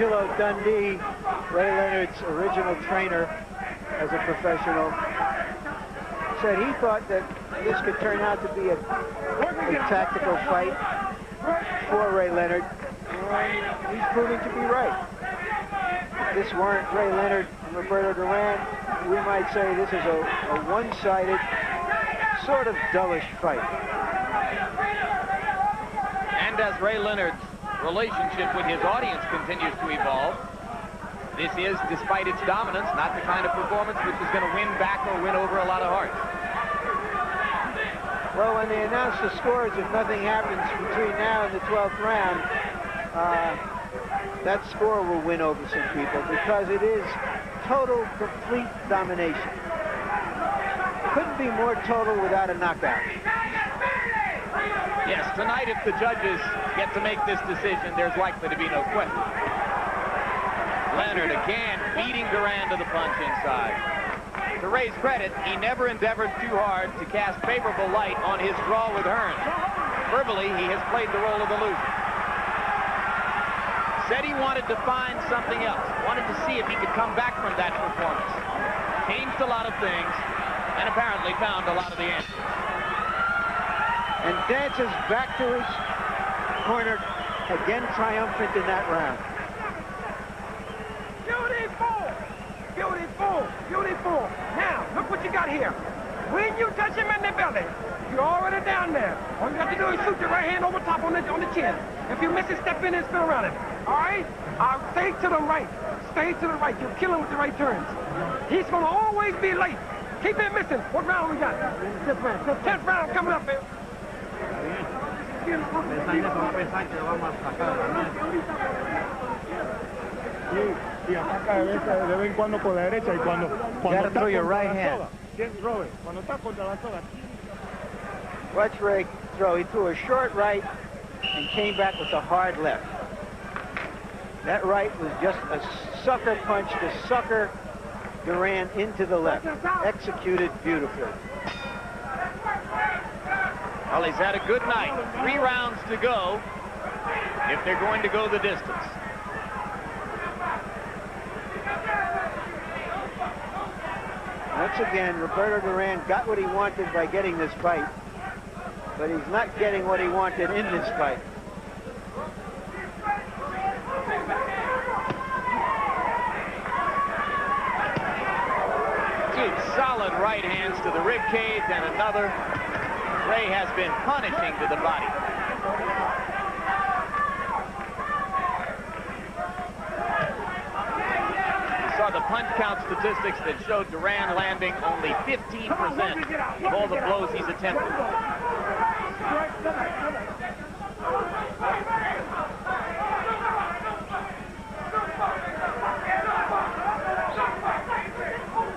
Angelo Dundee, Ray Leonard's original trainer as a professional, said he thought that this could turn out to be a tactical fight for Ray Leonard. And he's proving to be right. If this weren't Ray Leonard and Roberto Duran, we might say this is a one-sided, sort of dullish fight. And as Ray Leonard's relationship with his audience continues to evolve, this is, despite its dominance, not the kind of performance which is going to win back or win over a lot of hearts. Well, when they announce the scores, if nothing happens between now and the 12th round, that score will win over some people because it is total, complete domination. Couldn't be more total without a knockout. Yes, tonight if the judges get to make this decision, there's likely to be no question. Leonard again beating Duran to the punch inside. To Ray's credit, he never endeavored too hard to cast favorable light on his draw with Hearn. Verbally, he has played the role of the loser. Said he wanted to find something else, wanted to see if he could come back from that performance. Changed a lot of things, and apparently found a lot of the answers. And dances back to his corner, again triumphant in that round. Beautiful! Beautiful! Beautiful! Now, look what you got here. When you touch him in the belly, you're already down there. All you got to do is shoot your right hand over top on the chin. If you miss it, step in and spin around him. All right? Stay to the right. Stay to the right. You'll kill him with the right turns. He's going to always be late. Keep him missing. What round we got? 10th round. 10th round coming up, man. Y ataca de vez en cuando por la derecha y cuando gotta throw your right hand. Cuando está contra la soga. Watch Ray throw. He threw a short right and came back with a hard left. That right was just a sucker punch to sucker Duran into the left. Executed beautifully. Well, he's had a good night. 3 rounds to go if they're going to go the distance. Once again, Roberto Duran got what he wanted by getting this fight, but he's not getting what he wanted in this fight. Two solid right hands to the rib cage and another. Ray has been punishing to the body. We saw the punch count statistics that showed Duran landing only 15% of all the blows he's attempted.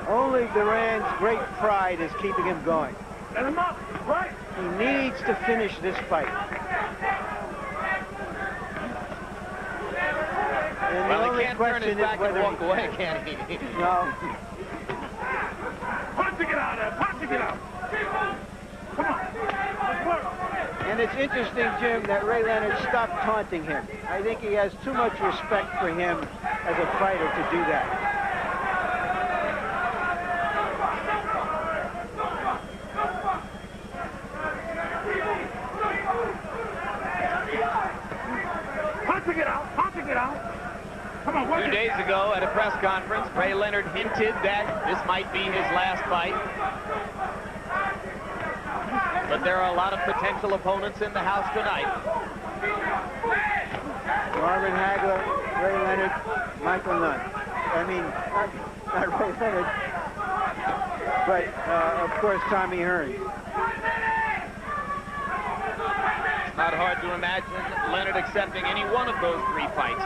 Only Duran's great pride is keeping him going. Let him up, right? He needs to finish this fight. And Well, the he only can't turn his question is back and whether walk away, can he? No. Punch to get out of there. Punch to get out. Come on. Let's work. And it's interesting, Jim, that Ray Leonard stopped taunting him. I think he has too much respect for him as a fighter to do that. Come on, 2 days ago at a press conference, Ray Leonard hinted that this might be his last fight. But there are a lot of potential opponents in the house tonight. Marvin Hagler, Ray Leonard, Michael Nunn. I mean, not Ray Leonard, but of course Tommy Hearn. It's not hard to imagine Leonard accepting any one of those 3 fights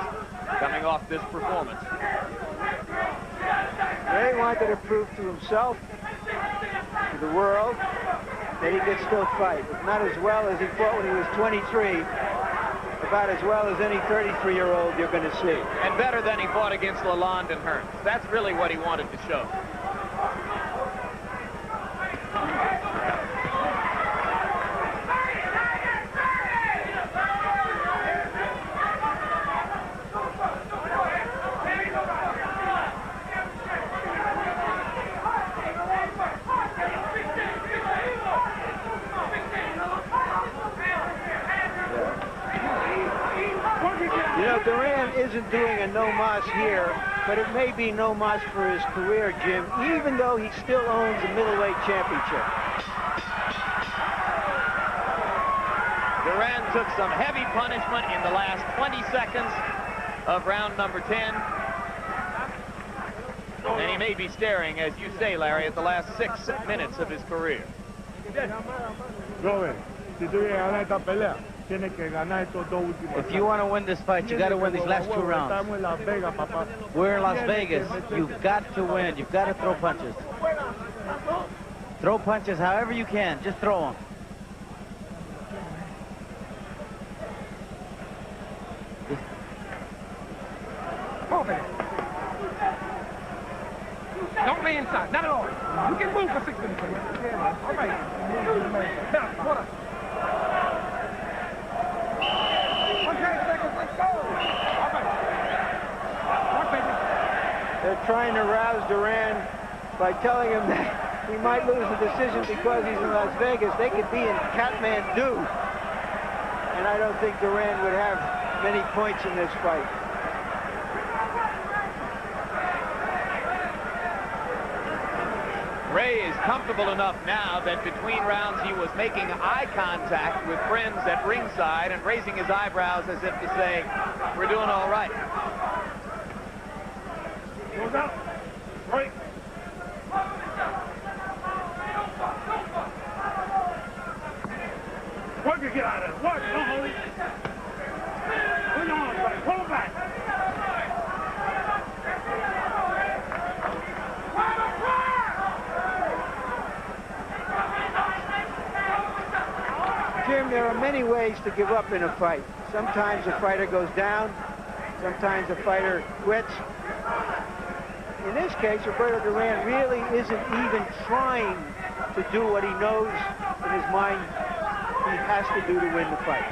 coming off this performance. Ray wanted to prove to himself, to the world, that he could still fight. If not as well as he fought when he was 23, about as well as any 33-year-old you're going to see. And better than he fought against Lalonde and Hearn. That's really what he wanted to show. isn't doing a no-mas here, but it may be no-mas for his career, Jim, even though he still owns the middleweight championship. Duran took some heavy punishment in the last 20 seconds of round number 10. And he may be staring, as you say, Larry, at the last 6 minutes of his career. If you want to win this fight, you got to win these last 2 rounds. We're in Las Vegas. You've got to win. You've got to throw punches. Throw punches however you can. Just throw them. Don't lay inside, not at all. You can move for 6 minutes. All right. Now, quarter. 1 seconds, let's go. All right. They're trying to rouse Duran by telling him that he might lose the decision because he's in Las Vegas. They could be in Kathmandu. And I don't think Duran would have many points in this fight. Ray is comfortable enough now that between rounds he was making eye contact with friends at ringside and raising his eyebrows as if to say, we're doing all right. Goes out. Right. Work it, get out of there. Work it, don't hold it. Put your arms back. Pull it back. Jim, there are many ways to give up in a fight. Sometimes a fighter goes down. Sometimes a fighter quits. In this case, Roberto Duran really isn't even trying to do what he knows in his mind he has to do to win the fight.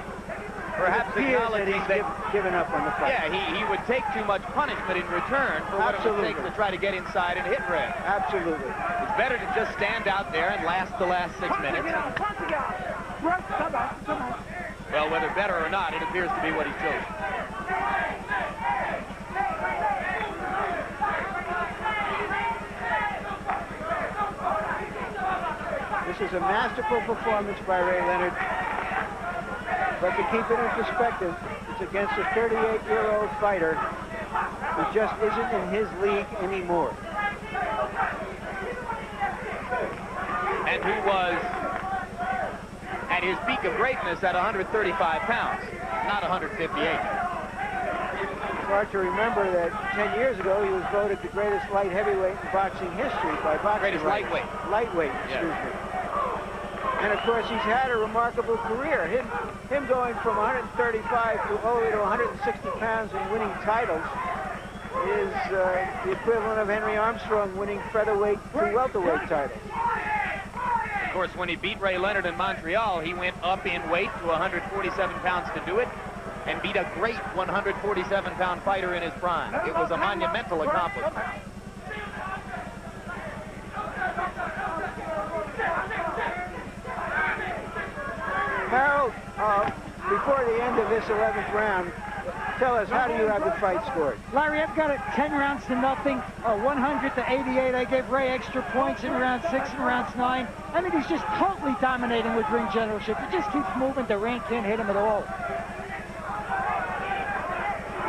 Perhaps acknowledging that he's given up on the fight. Yeah, he would take too much punishment in return for what it would take to try to get inside and hit Ray. Absolutely. It's better to just stand out there and last the last 6 minutes. Well, whether better or not, it appears to be what he chose. This is a masterful performance by Ray Leonard. But to keep it in perspective, it's against a 38-year-old fighter who just isn't in his league anymore. And who was at his peak of greatness at 135 pounds, not 158. It's hard to remember that 10 years ago he was voted the greatest light heavyweight in boxing history by boxing. Greatest lightweight. Lightweight, excuse me. And of course he's had a remarkable career. Him going from 135 to all the way to 160 pounds and winning titles is the equivalent of Henry Armstrong winning featherweight to welterweight titles. Of course, when he beat Ray Leonard in Montreal, he went up in weight to 147 pounds to do it and beat a great 147-pound fighter in his prime. It was a monumental accomplishment. Harold, before the end of this 11th round, tell us, how do you have the fight scored? Larry, I've got it 10 rounds to nothing, 100 to 88. I gave Ray extra points in round 6 and rounds 9. I mean, he's just totally dominating with ring generalship. He just keeps moving. Duran can't hit him at all.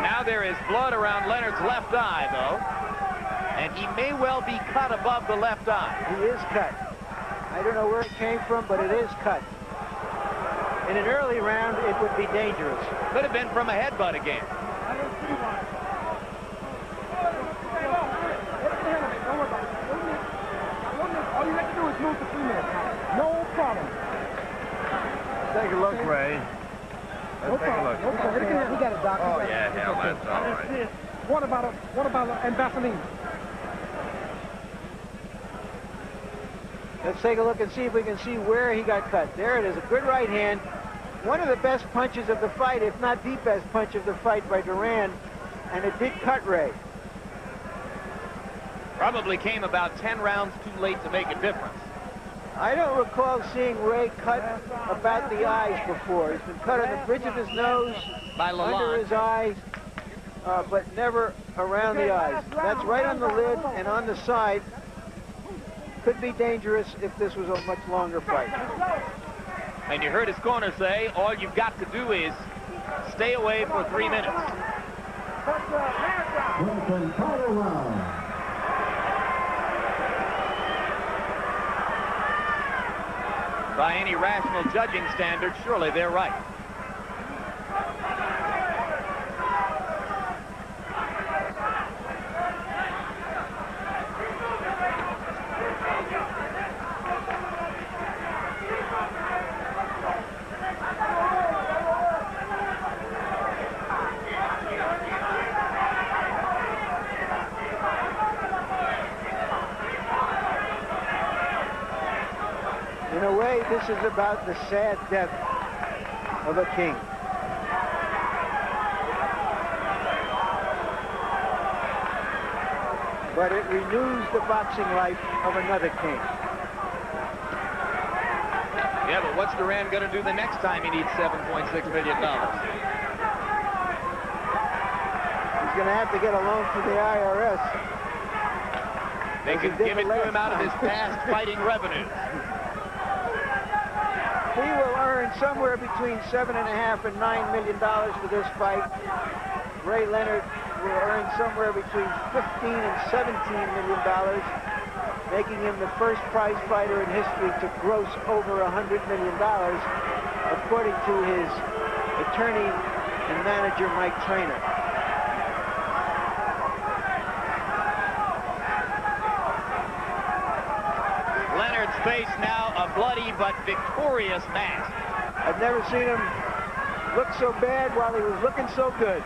Now there is blood around Leonard's left eye, though, and he may well be cut above the left eye. He is cut. I don't know where it came from, but it is cut. In an early round, it would be dangerous. Could have been from a headbutt again. All you have to do is move for 3 minutes. No problem. Take a look, Ray. Let's take a look. We got a doctor. Oh, yeah, that's all right. What about and Vaseline? Let's take a look and see if we can see where he got cut. There it is, a good right hand. One of the best punches of the fight, if not the best punch of the fight by Duran, and it did cut Ray. Probably came about 10 rounds too late to make a difference. I don't recall seeing Ray cut about the eyes before. He's been cut on the bridge of his nose, by under his eyes. but never around the eyes. That's right on the lid and on the side. Could be dangerous if this was a much longer fight. And you heard his corner say, all you've got to do is stay away for 3 minutes. By any rational judging standard, surely they're right. In a way, this is about the sad death of a king. But it renews the boxing life of another king. Yeah, but what's Duran going to do the next time he needs $7.6 million? He's going to have to get a loan from the IRS. They can give it to him out of his past fighting revenue. He will earn somewhere between $7.5 and $9 million for this fight. Ray Leonard will earn somewhere between $15 and $17 million, making him the first prize fighter in history to gross over $100 million, according to his attorney and manager, Mike Trainer. Leonard's face now a bloody but victorious mask. I've never seen him look so bad while he was looking so good.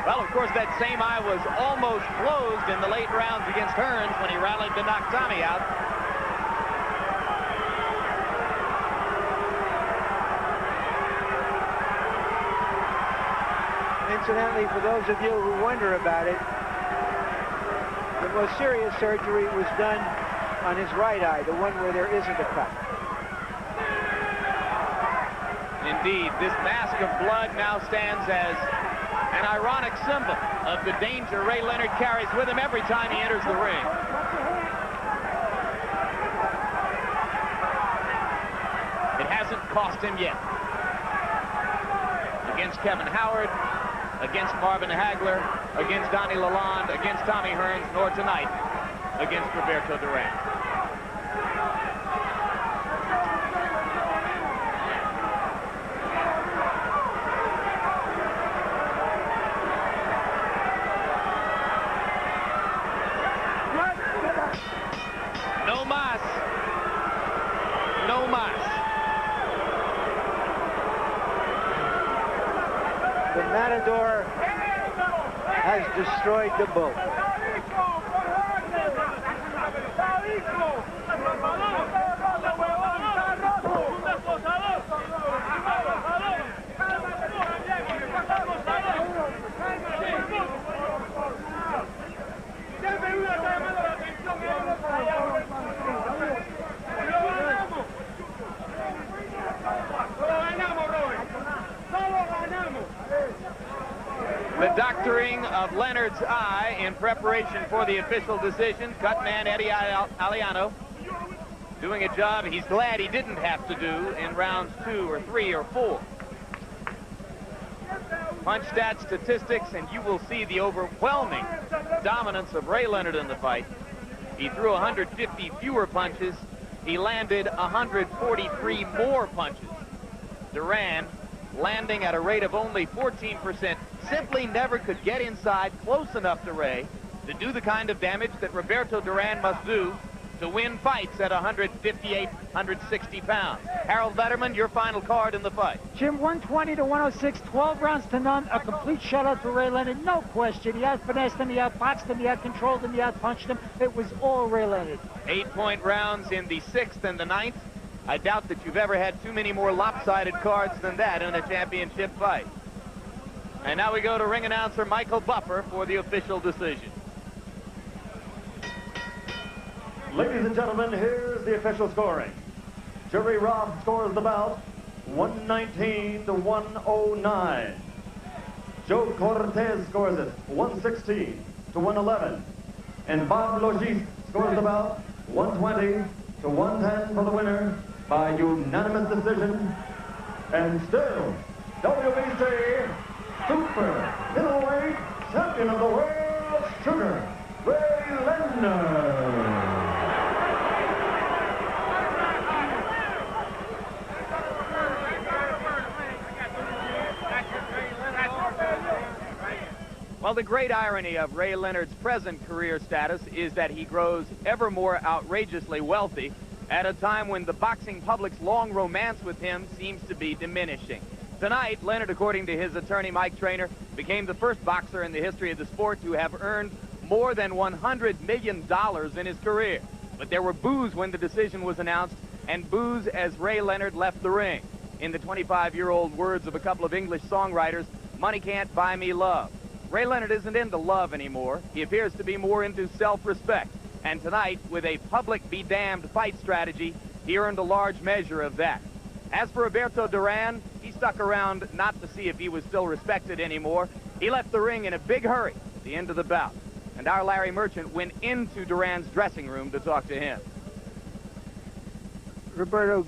Well, of course, that same eye was almost closed in the late rounds against Hearns when he rallied to knock Tommy out. Incidentally, for those of you who wonder about it, the most serious surgery was done on his right eye, the one where there isn't a cut. Indeed, this mask of blood now stands as an ironic symbol of the danger Ray Leonard carries with him every time he enters the ring. It hasn't cost him yet. Against Kevin Howard, against Marvin Hagler, against Donnie Lalonde, against Tommy Hearns, nor tonight against Roberto Duran. No mas. No mas. The Matador has destroyed the bull. The doctoring of Leonard's eye in preparation for the official decision. Cut man Eddie Aliano doing a job he's glad he didn't have to do in rounds 2 or 3 or 4. Punch stat statistics, and you will see the overwhelming dominance of Ray Leonard in the fight. He threw 150 fewer punches. He landed 143 more punches. Duran, landing at a rate of only 14%, simply never could get inside close enough to Ray to do the kind of damage that Roberto Duran must do to win fights at 158, 160 pounds. Harold Letterman, your final card in the fight. Jim, 120 to 106, 12 rounds to none, a complete shutout for Ray Leonard, no question. He out-finessed him, he out-boxed him, he out-controlled him, he out-punched him. It was all Ray Leonard. 8-point rounds in the 6th and the 9th. I doubt that you've ever had too many more lopsided cards than that in a championship fight. And now we go to ring announcer Michael Buffer for the official decision. Ladies and gentlemen, here's the official scoring. Jury Rob scores the bout 119 to 109. Joe Cortez scores it 116 to 111. And Bob Logis scores the bout 120 to 110 for the winner by unanimous decision. And still, WBC super middleweight champion of the world, Sugar Ray Leonard. Well, the great irony of Ray Leonard's present career status is that he grows ever more outrageously wealthy at a time when the boxing public's long romance with him seems to be diminishing. Tonight, Leonard, according to his attorney, Mike Traynor, became the first boxer in the history of the sport to have earned more than $100 million in his career. But there were boos when the decision was announced, and boos as Ray Leonard left the ring. In the 25-year-old words of a couple of English songwriters, money can't buy me love. Ray Leonard isn't into love anymore. He appears to be more into self-respect. And tonight, with a public be damned fight strategy, he earned a large measure of that. As for Roberto Duran, he stuck around not to see if he was still respected anymore. He left the ring in a big hurry at the end of the bout. And our Larry Merchant went into Duran's dressing room to talk to him. Roberto,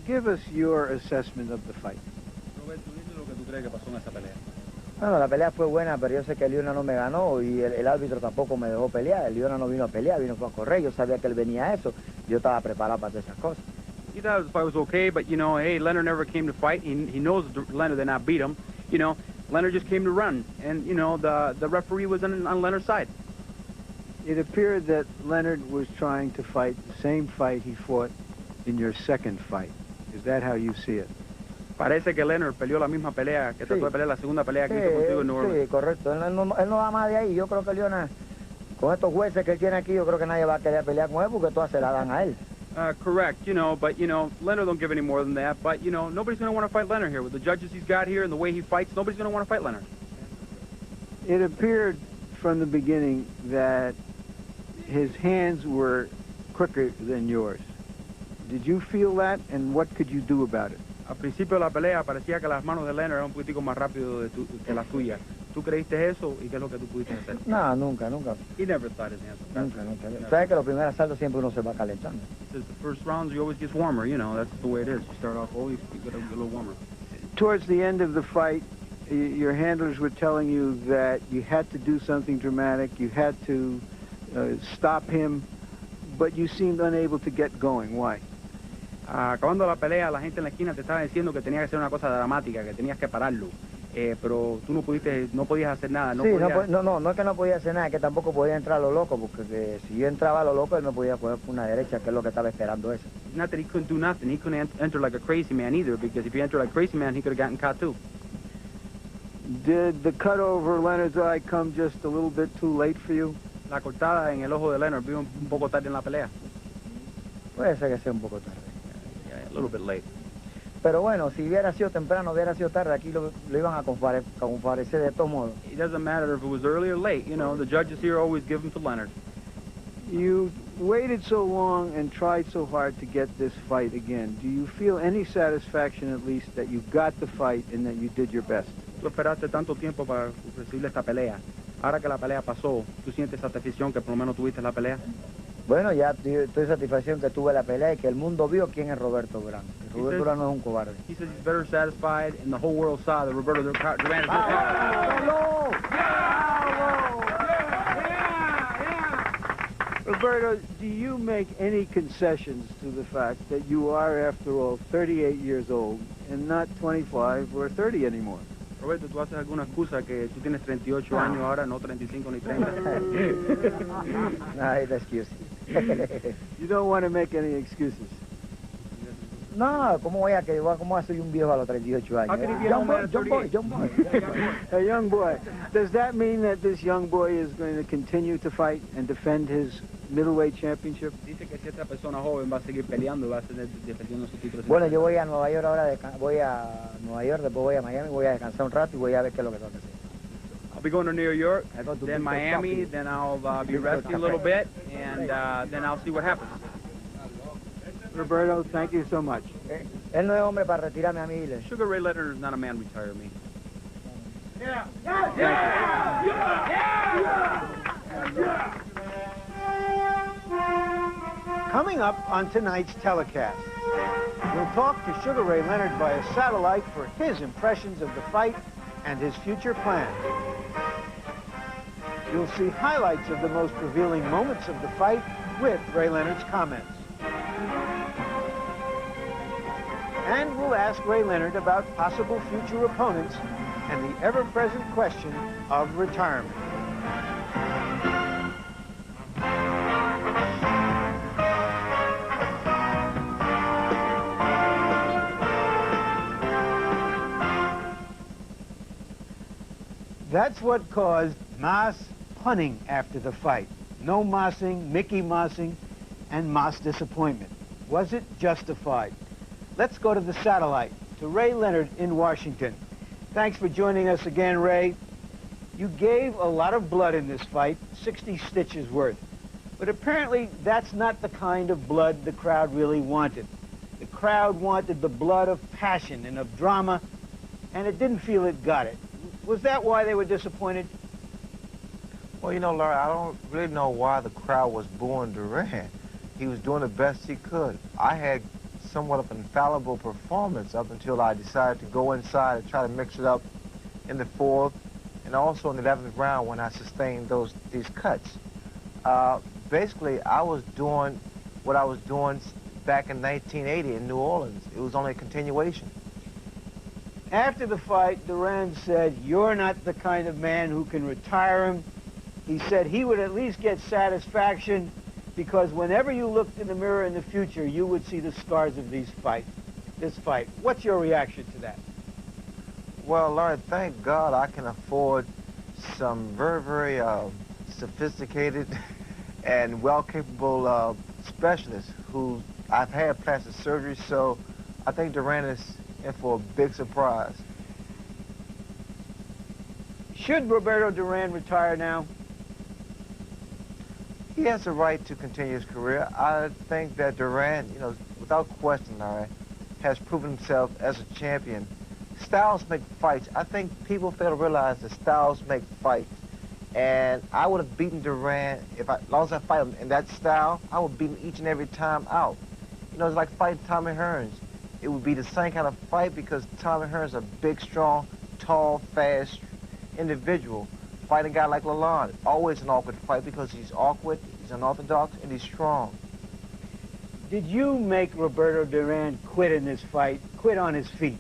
give us your assessment of the fight. Bueno, la pelea fue buena, pero yo sé que Leonard no me ganó y el árbitro tampoco me dejó pelear. Leonard no vino a pelear, vino a correr. Yo sabía que él venía a eso. Yo estaba preparado para todas esas cosas. He thought the fight was okay, but, you know, hey, Leonard never came to fight. He knows Leonard did not beat him. You know, Leonard just came to run. And, you know, the referee was on Leonard's side. It appeared that Leonard was trying to fight the same fight he fought in your second fight. Is that how you see it? Parece que Leonard peleó la misma pelea que trató de pelear la segunda pelea que hizo contigo en New Orleans. Sí, correcto. Él no va más de ahí. Yo creo que Leonard, con estos jueces que él tiene aquí, yo creo que nadie va a querer pelear con él porque todas se la dan a él. Correct, you know, but, you know, Leonard don't give any more than that. But, you know, nobody's going to want to fight Leonard here. With the judges he's got here and the way he fights, nobody's going to want to fight Leonard. It appeared from the beginning that his hands were quicker than yours. Did you feel that, and what could you do about it? Al principio de la pelea parecía que las manos de Leonard eran un poquitico más rápido que las tuyas. ¿Tú creíste eso y qué es lo que tú pudiste hacer? No, nunca. He never thought his hands were faster. Nunca. Sabes que los primeros asaltos siempre uno se va calentando. He says the first rounds you always get warmer, you know, that's the way it is. You start off always you get a little warmer. Towards the end of the fight, your handlers were telling you that you had to do something dramatic, you had to stop him, but you seemed unable to get going. Why? Acabando la pelea, la gente en la esquina te estaba diciendo que tenía que ser una cosa dramática, que tenías que pararlo. Pero tú no podías hacer nada. No es que no podía hacer nada, es que tampoco podía entrar a lo loco, porque si yo entraba a lo loco, él me podía poner por una derecha, que es lo que estaba esperando eso. Not that he couldn't do nothing. He couldn't enter like a crazy man either, because if he entered like a crazy man, he could have gotten caught too. Did the cut over Leonard's eye come just a little bit too late for you? La cortada en el ojo de Leonard vino un poco tarde en la pelea. Puede ser que sea un poco tarde. Yeah, a little bit late. Pero bueno, si hubiera sido temprano, hubiera sido tarde, aquí lo iban a comparecer de todos modos. It doesn't matter if it was early or late. You know, the judges here always give them to Leonard. You waited so long and tried so hard to get this fight again. Do you feel any satisfaction, at least, that you got the fight and that you did your best? Tú esperaste tanto tiempo para recibir esta pelea. Ahora que la pelea pasó, ¿tú sientes satisfacción que por lo menos tuviste la pelea? Bueno, ya estoy satisfacción que tuve la pelea y que el mundo vio quién es Roberto Duran. Que Roberto Duran no es un cobarde. He says he's better satisfied, and the whole world saw that Roberto Duran is Roberto, do you make any concessions to the fact that you are, after all, 38 years old and not 25 or 30 anymore? Roberto, ¿tú haces alguna excusa que tú tienes 38 años ahora, no 35 ni 30? No, it's excuse. You don't want to make any excuses. No, ¿cómo voy a ser un viejo a los 38 años? Young boy. A young boy. Does that mean that this young boy is going to continue to fight and defend his middleweight championship? Dice que si esta persona joven va a seguir peleando, va a seguir defendiendo su título. Bueno, yo voy a Nueva York ahora, voy a Nueva York, después voy a Miami, voy a descansar un rato y voy a ver qué es lo que tengo que hacer. I'll be going to New York, then Miami, then I'll be resting a little bit, and then I'll see what happens. Roberto, thank you so much. Okay. Él no es hombre para retirarme a mí, Lee. Sugar Ray Leonard is not a man to retire me. Coming up on tonight's telecast, we'll talk to Sugar Ray Leonard via satellite for his impressions of the fight and his future plans. You'll see highlights of the most revealing moments of the fight with Ray Leonard's comments. And we'll ask Ray Leonard about possible future opponents and the ever-present question of retirement. That's what caused mass punning after the fight. No mossing, Mickey mossing, and Moss disappointment. Was it justified? Let's go to the satellite, to Ray Leonard in Washington. Thanks for joining us again, Ray. You gave a lot of blood in this fight, 60 stitches worth. But apparently that's not the kind of blood the crowd really wanted. The crowd wanted the blood of passion and of drama, and it didn't feel it got it. Was that why they were disappointed? Well, you know, Larry, I don't really know why the crowd was booing Duran. He was doing the best he could. I had somewhat of an infallible performance up until I decided to go inside and try to mix it up in the 4th and also in the 11th round when I sustained these cuts. Basically, I was doing what I was doing back in 1980 in New Orleans. It was only a continuation. After the fight, Duran said, "You're not the kind of man who can retire him." He said he would at least get satisfaction because whenever you looked in the mirror in the future, you would see the scars of this fight. What's your reaction to that? Well, Larry, thank God I can afford some very, very sophisticated and well-capable specialists who I've had plastic surgery, so I think Duran is in for a big surprise. Should Roberto Duran retire now? He has the right to continue his career. I think that Duran, you know, without question, Larry, has proven himself as a champion. Styles make fights. I think people fail to realize that styles make fights. And I would have beaten Duran, as long as I fight him in that style, I would beat him each and every time out. You know, it's like fighting Tommy Hearns. It would be the same kind of fight because Tommy Hearns is a big, strong, tall, fast individual. Fighting a guy like Lalonde, always an awkward fight because he's awkward, he's unorthodox, and he's strong. Did you make Roberto Duran quit in this fight, quit on his feet?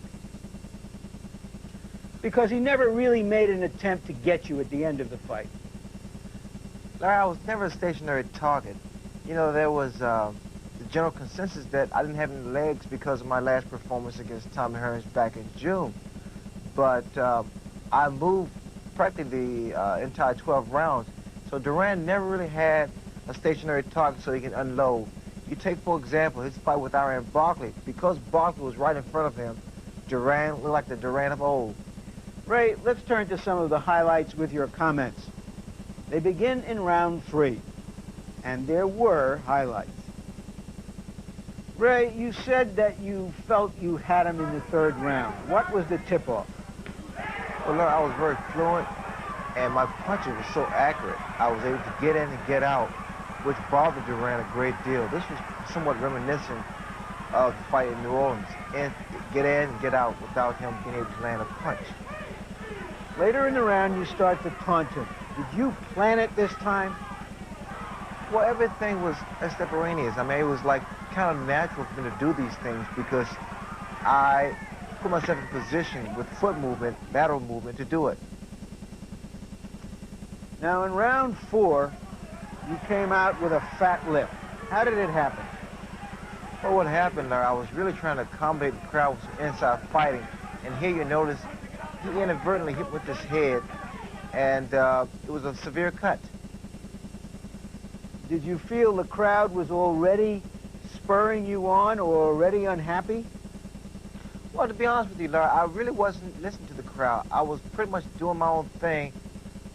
Because he never really made an attempt to get you at the end of the fight. Larry, I was never a stationary target. You know, there was the general consensus that I didn't have any legs because of my last performance against Tommy Hearns back in June. But I moved practically the entire 12 rounds. So Duran never really had a stationary target so he can unload. You take, for example, his fight with Iran Barkley. Because Barkley was right in front of him, Duran looked like the Duran of old. Ray, let's turn to some of the highlights with your comments. They begin in round 3, and there were highlights. Ray, you said that you felt you had him in the 3rd round. What was the tip-off? Well, look, I was very fluent, and my punches were so accurate. I was able to get in and get out, which bothered Duran a great deal. This was somewhat reminiscent of the fight in New Orleans. And get in and get out without him being able to land a punch. Later in the round, you start to taunt him. Did you plan it this time? Well, everything was extemporaneous. I mean, it was like kind of natural for me to do these things because I put myself in position with foot movement, lateral movement to do it. Now, in round 4, you came out with a fat lip. How did it happen? Well, what happened there, I was really trying to accommodate the crowd with some inside fighting. And here you notice he inadvertently hit with his head, and it was a severe cut. Did you feel the crowd was already spurring you on or already unhappy? Well, to be honest with you, Larry, I really wasn't listening to the crowd. I was pretty much doing my own thing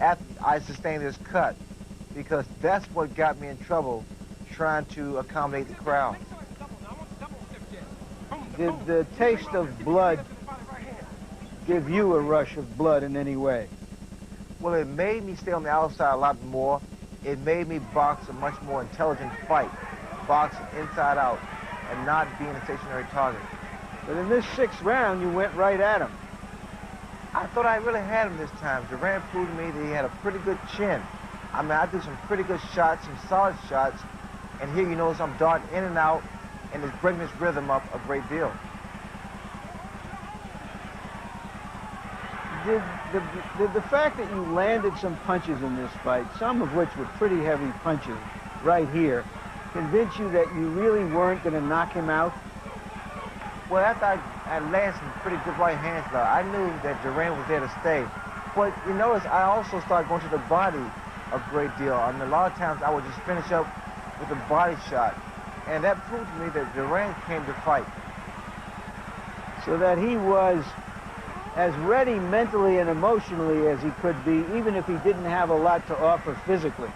after I sustained this cut because that's what got me in trouble, trying to accommodate the crowd. Did the taste of blood give you a rush of blood in any way? Well, it made me stay on the outside a lot more. It made me box a much more intelligent fight, box inside out, and not being a stationary target. But in this 6th round, you went right at him. I thought I really had him this time. Duran proved to me that he had a pretty good chin. I mean, I threw some pretty good shots, some solid shots, and here you notice I'm darting in and out, and it's breaking this rhythm up a great deal. Did the fact that you landed some punches in this fight, some of which were pretty heavy punches right here, convince you that you really weren't going to knock him out? Well, after I landed some pretty good right hands, I knew that Duran was there to stay. But you notice I also started going to the body a great deal. I mean, a lot of times I would just finish up with a body shot. And that proved to me that Duran came to fight. So that he was as ready mentally and emotionally as he could be, even if he didn't have a lot to offer physically.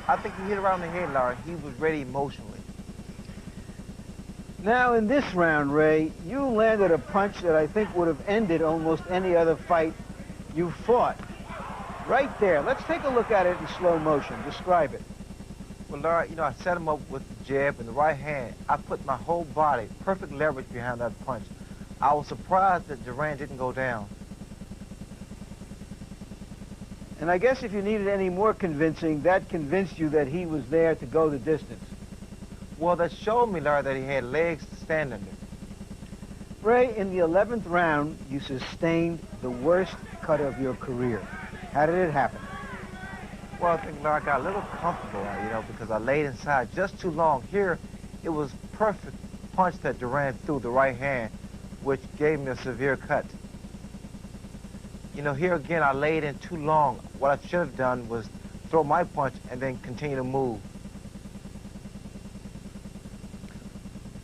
I think he hit around the head, Larry. He was ready emotionally. Now, in this round, Ray, you landed a punch that I think would have ended almost any other fight you fought. Right there. Let's take a look at it in slow motion. Describe it. Well, Larry, you know, I set him up with the jab and the right hand. I put my whole body, perfect leverage behind that punch. I was surprised that Duran didn't go down. And I guess if you needed any more convincing, that convinced you that he was there to go the distance. Well, that showed me, Larry, that he had legs to stand under. Ray, in the 11th round, you sustained the worst cut of your career. How did it happen? Well, I think, Larry, I got a little comfortable, you know, because I laid inside just too long. Here, it was perfect punch that Duran threw, the right hand, which gave me a severe cut. You know, here again, I laid in too long. What I should have done was throw my punch and then continue to move.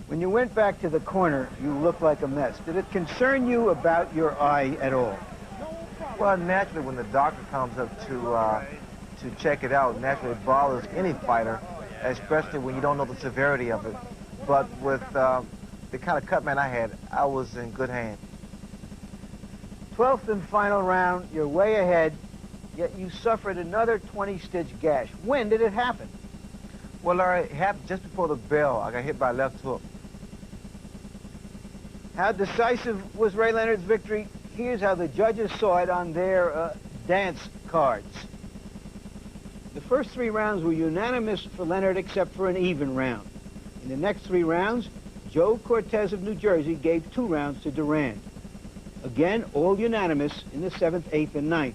When you went back to the corner, you looked like a mess. Did it concern you about your eye at all? Well, naturally, when the doctor comes up to check it out, naturally it bothers any fighter, especially when you don't know the severity of it. But with the kind of cut man I had, I was in good hands. 12th and final round, you're way ahead, yet you suffered another 20-stitch gash. When did it happen? Well, Larry, it happened just before the bell. I got hit by a left hook. How decisive was Ray Leonard's victory? Here's how the judges saw it on their dance cards. The first 3 rounds were unanimous for Leonard except for an even round. In the next 3 rounds, Joe Cortez of New Jersey gave 2 rounds to Duran. Again, all unanimous in the 7th, 8th, and 9th.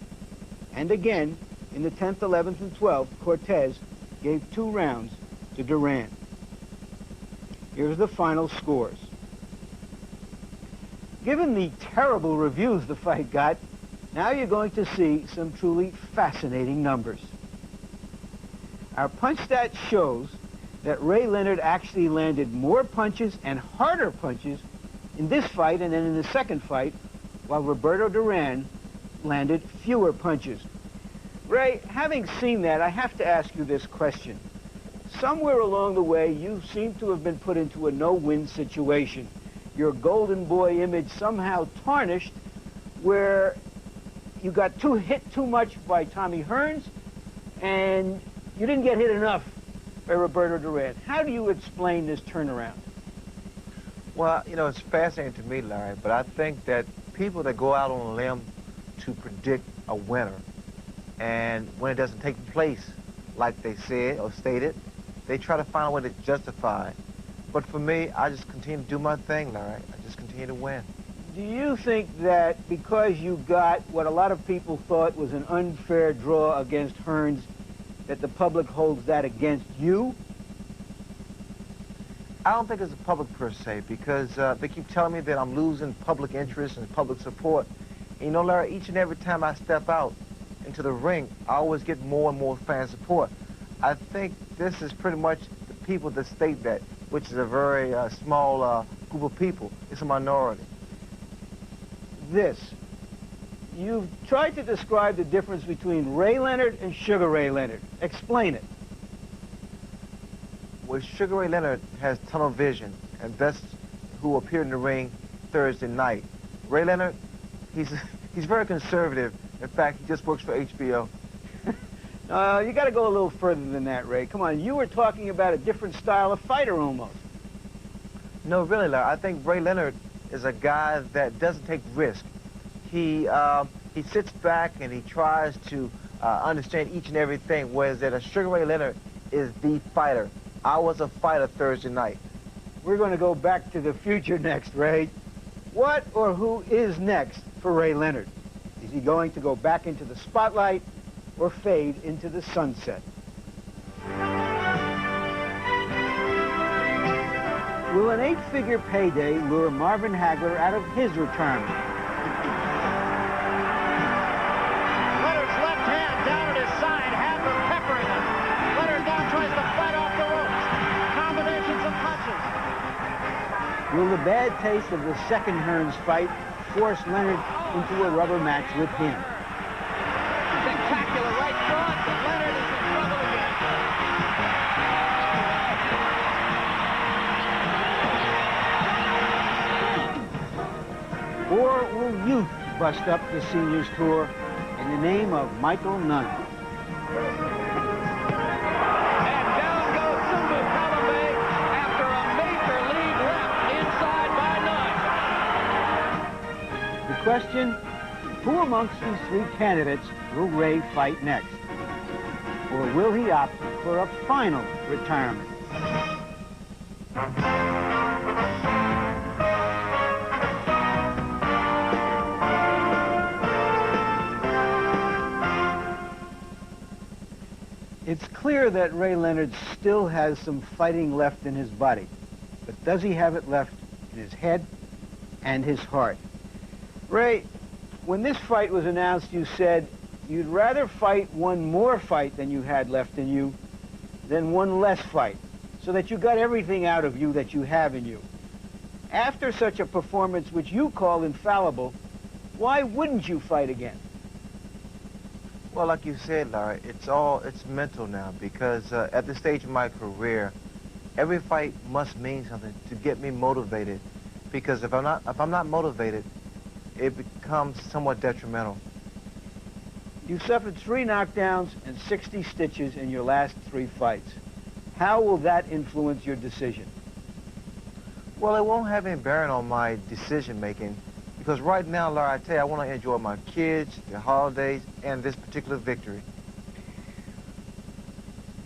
And again, in the 10th, 11th, and 12th, Cortez gave 2 rounds to Duran. Here's the final scores. Given the terrible reviews the fight got, now you're going to see some truly fascinating numbers. Our punch stat shows that Ray Leonard actually landed more punches and harder punches in this fight and then in the second fight, while Roberto Duran landed fewer punches. Ray, having seen that, I have to ask you this question. Somewhere along the way, you seem to have been put into a no-win situation. Your golden boy image somehow tarnished, where you got hit too much by Tommy Hearns, and you didn't get hit enough by Roberto Duran. How do you explain this turnaround? Well, you know, it's fascinating to me, Larry, but I think that people that go out on a limb to predict a winner, and when it doesn't take place like they said or stated, they try to find a way to justify it. But for me, I just continue to do my thing, Larry. I just continue to win. Do you think that because you got what a lot of people thought was an unfair draw against Hearns, that the public holds that against you? I don't think it's the public per se, because they keep telling me that I'm losing public interest and public support. And you know, Larry, each and every time I step out into the ring, I always get more and more fan support. I think this is pretty much the people that state that, which is a very small group of people. It's a minority. You've tried to describe the difference between Ray Leonard and Sugar Ray Leonard. Explain it. Well, Sugar Ray Leonard has tunnel vision, and that's who appeared in the ring Thursday night. Ray Leonard, he's very conservative. In fact, he just works for HBO. You got to go a little further than that, Ray. Come on, you were talking about a different style of fighter almost. No, really, Larry. I think Ray Leonard is a guy that doesn't take risk. He sits back and he tries to understand each and everything, whereas that Sugar Ray Leonard is the fighter. I was a fighter Thursday night. We're going to go back to the future next, Ray. What or who is next for Ray Leonard? Is he going to go back into the spotlight or fade into the sunset? Will an 8-figure payday lure Marvin Hagler out of his retirement? Leonard's left hand down at his side, Hagler peppering him. Leonard now tries to fight off the ropes. Combinations of punches. Will the bad taste of the second Hearns fight force Leonard into a rubber match with him? Spectacular right front, but Leonard is in trouble again. Or will youth bust up the seniors tour in the name of Michael Nunn? And down goes Sungu Kalambay after a major lead left inside by Nunn. The question, who amongst these three candidates will Ray fight next? Or will he opt for a final retirement? It's clear that Ray Leonard still has some fighting left in his body, but does he have it left in his head and his heart? Ray, when this fight was announced, you said you'd rather fight one more fight than you had left in you than one less fight, so that you got everything out of you that you have in you. After such a performance, which you call infallible, why wouldn't you fight again? Well, like you said, Larry, it's mental now, because at this stage of my career, every fight must mean something to get me motivated, because if I'm not motivated, it becomes somewhat detrimental. You suffered 3 knockdowns and 60 stitches in your last 3 fights. How will that influence your decision? Well, it won't have any bearing on my decision-making, because right now, Larry, I tell you, I want to enjoy my kids, the holidays, and this particular victory.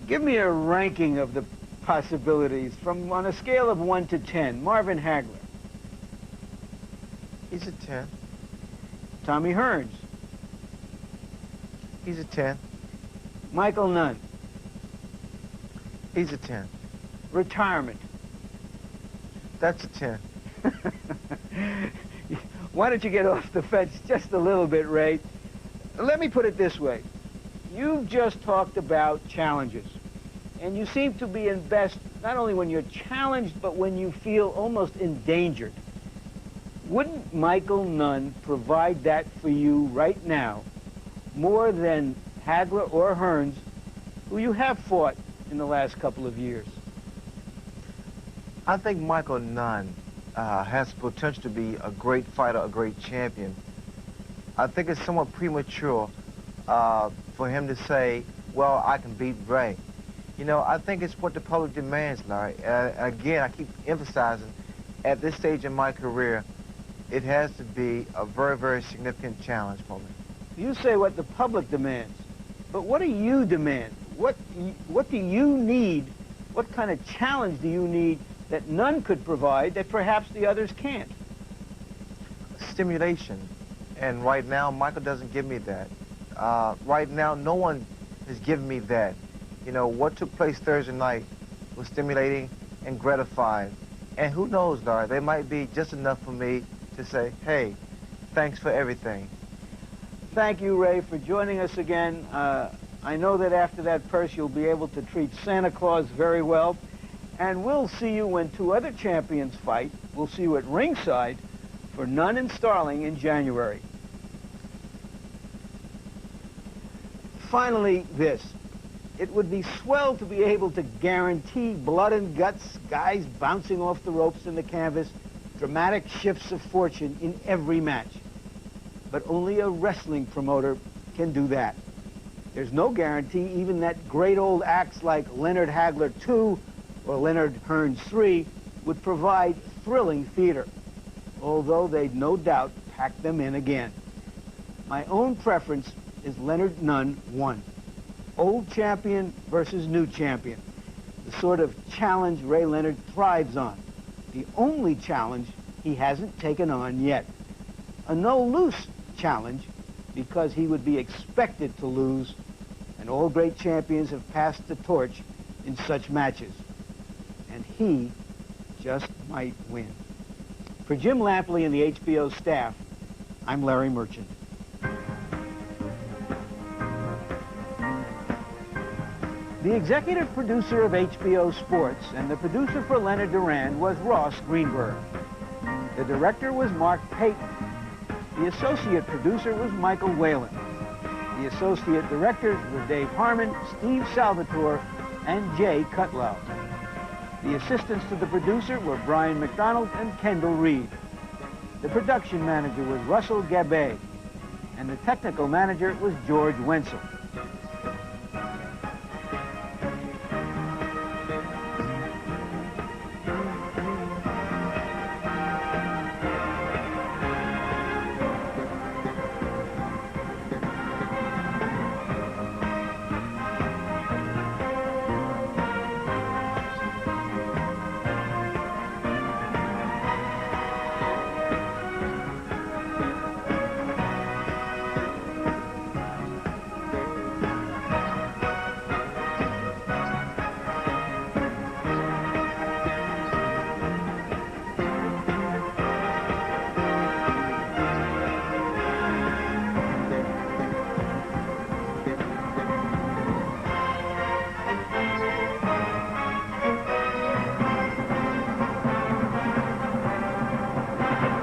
Give me a ranking of the possibilities from on a scale of 1 to 10. Marvin Hagler. He's a 10. Tommy Hearns. He's a 10. Michael Nunn. He's a 10. Retirement. That's a 10. Why don't you get off the fence just a little bit, Ray? Let me put it this way. You've just talked about challenges, and you seem to be in best not only when you're challenged, but when you feel almost endangered. Wouldn't Michael Nunn provide that for you right now more than Hagler or Hearns, who you have fought in the last couple of years? I think Michael Nunn has potential to be a great fighter, a great champion. I think it's somewhat premature for him to say, well, I can beat Ray. You know, I think it's what the public demands, Larry. Again, I keep emphasizing, at this stage in my career, it has to be a very, very significant challenge for me. You say what the public demands, but what do you demand? What do you need? What kind of challenge do you need that none could provide that perhaps the others can't? Stimulation. And right now, Michael doesn't give me that. Right now, no one has given me that. You know, what took place Thursday night was stimulating and gratifying. And who knows, Larry, they might be just enough for me to say, hey, thanks for everything. Thank you, Ray, for joining us again. I know that after that purse, you'll be able to treat Santa Claus very well. And we'll see you when 2 other champions fight. We'll see you at ringside for Nunn and Starling in January. Finally, this. It would be swell to be able to guarantee blood and guts, guys bouncing off the ropes in the canvas, dramatic shifts of fortune in every match. But only a wrestling promoter can do that. There's no guarantee even that great old acts like Leonard Hagler II or Leonard Hearns III would provide thrilling theater, although they'd no doubt pack them in again. My own preference is Leonard Nunn I. Old champion versus new champion. The sort of challenge Ray Leonard thrives on. The only challenge he hasn't taken on yet. A no-loose challenge because he would be expected to lose, and all great champions have passed the torch in such matches. And he just might win. For Jim Lampley and the HBO staff, I'm Larry Merchant. The executive producer of HBO Sports and the producer for Leonard Duran was Ross Greenberg. The director was Mark Payton. The associate producer was Michael Whalen. The associate directors were Dave Harmon, Steve Salvatore, and Jay Cutlow. The assistants to the producer were Brian McDonald and Kendall Reed. The production manager was Russell Gabay, and the technical manager was George Wenzel.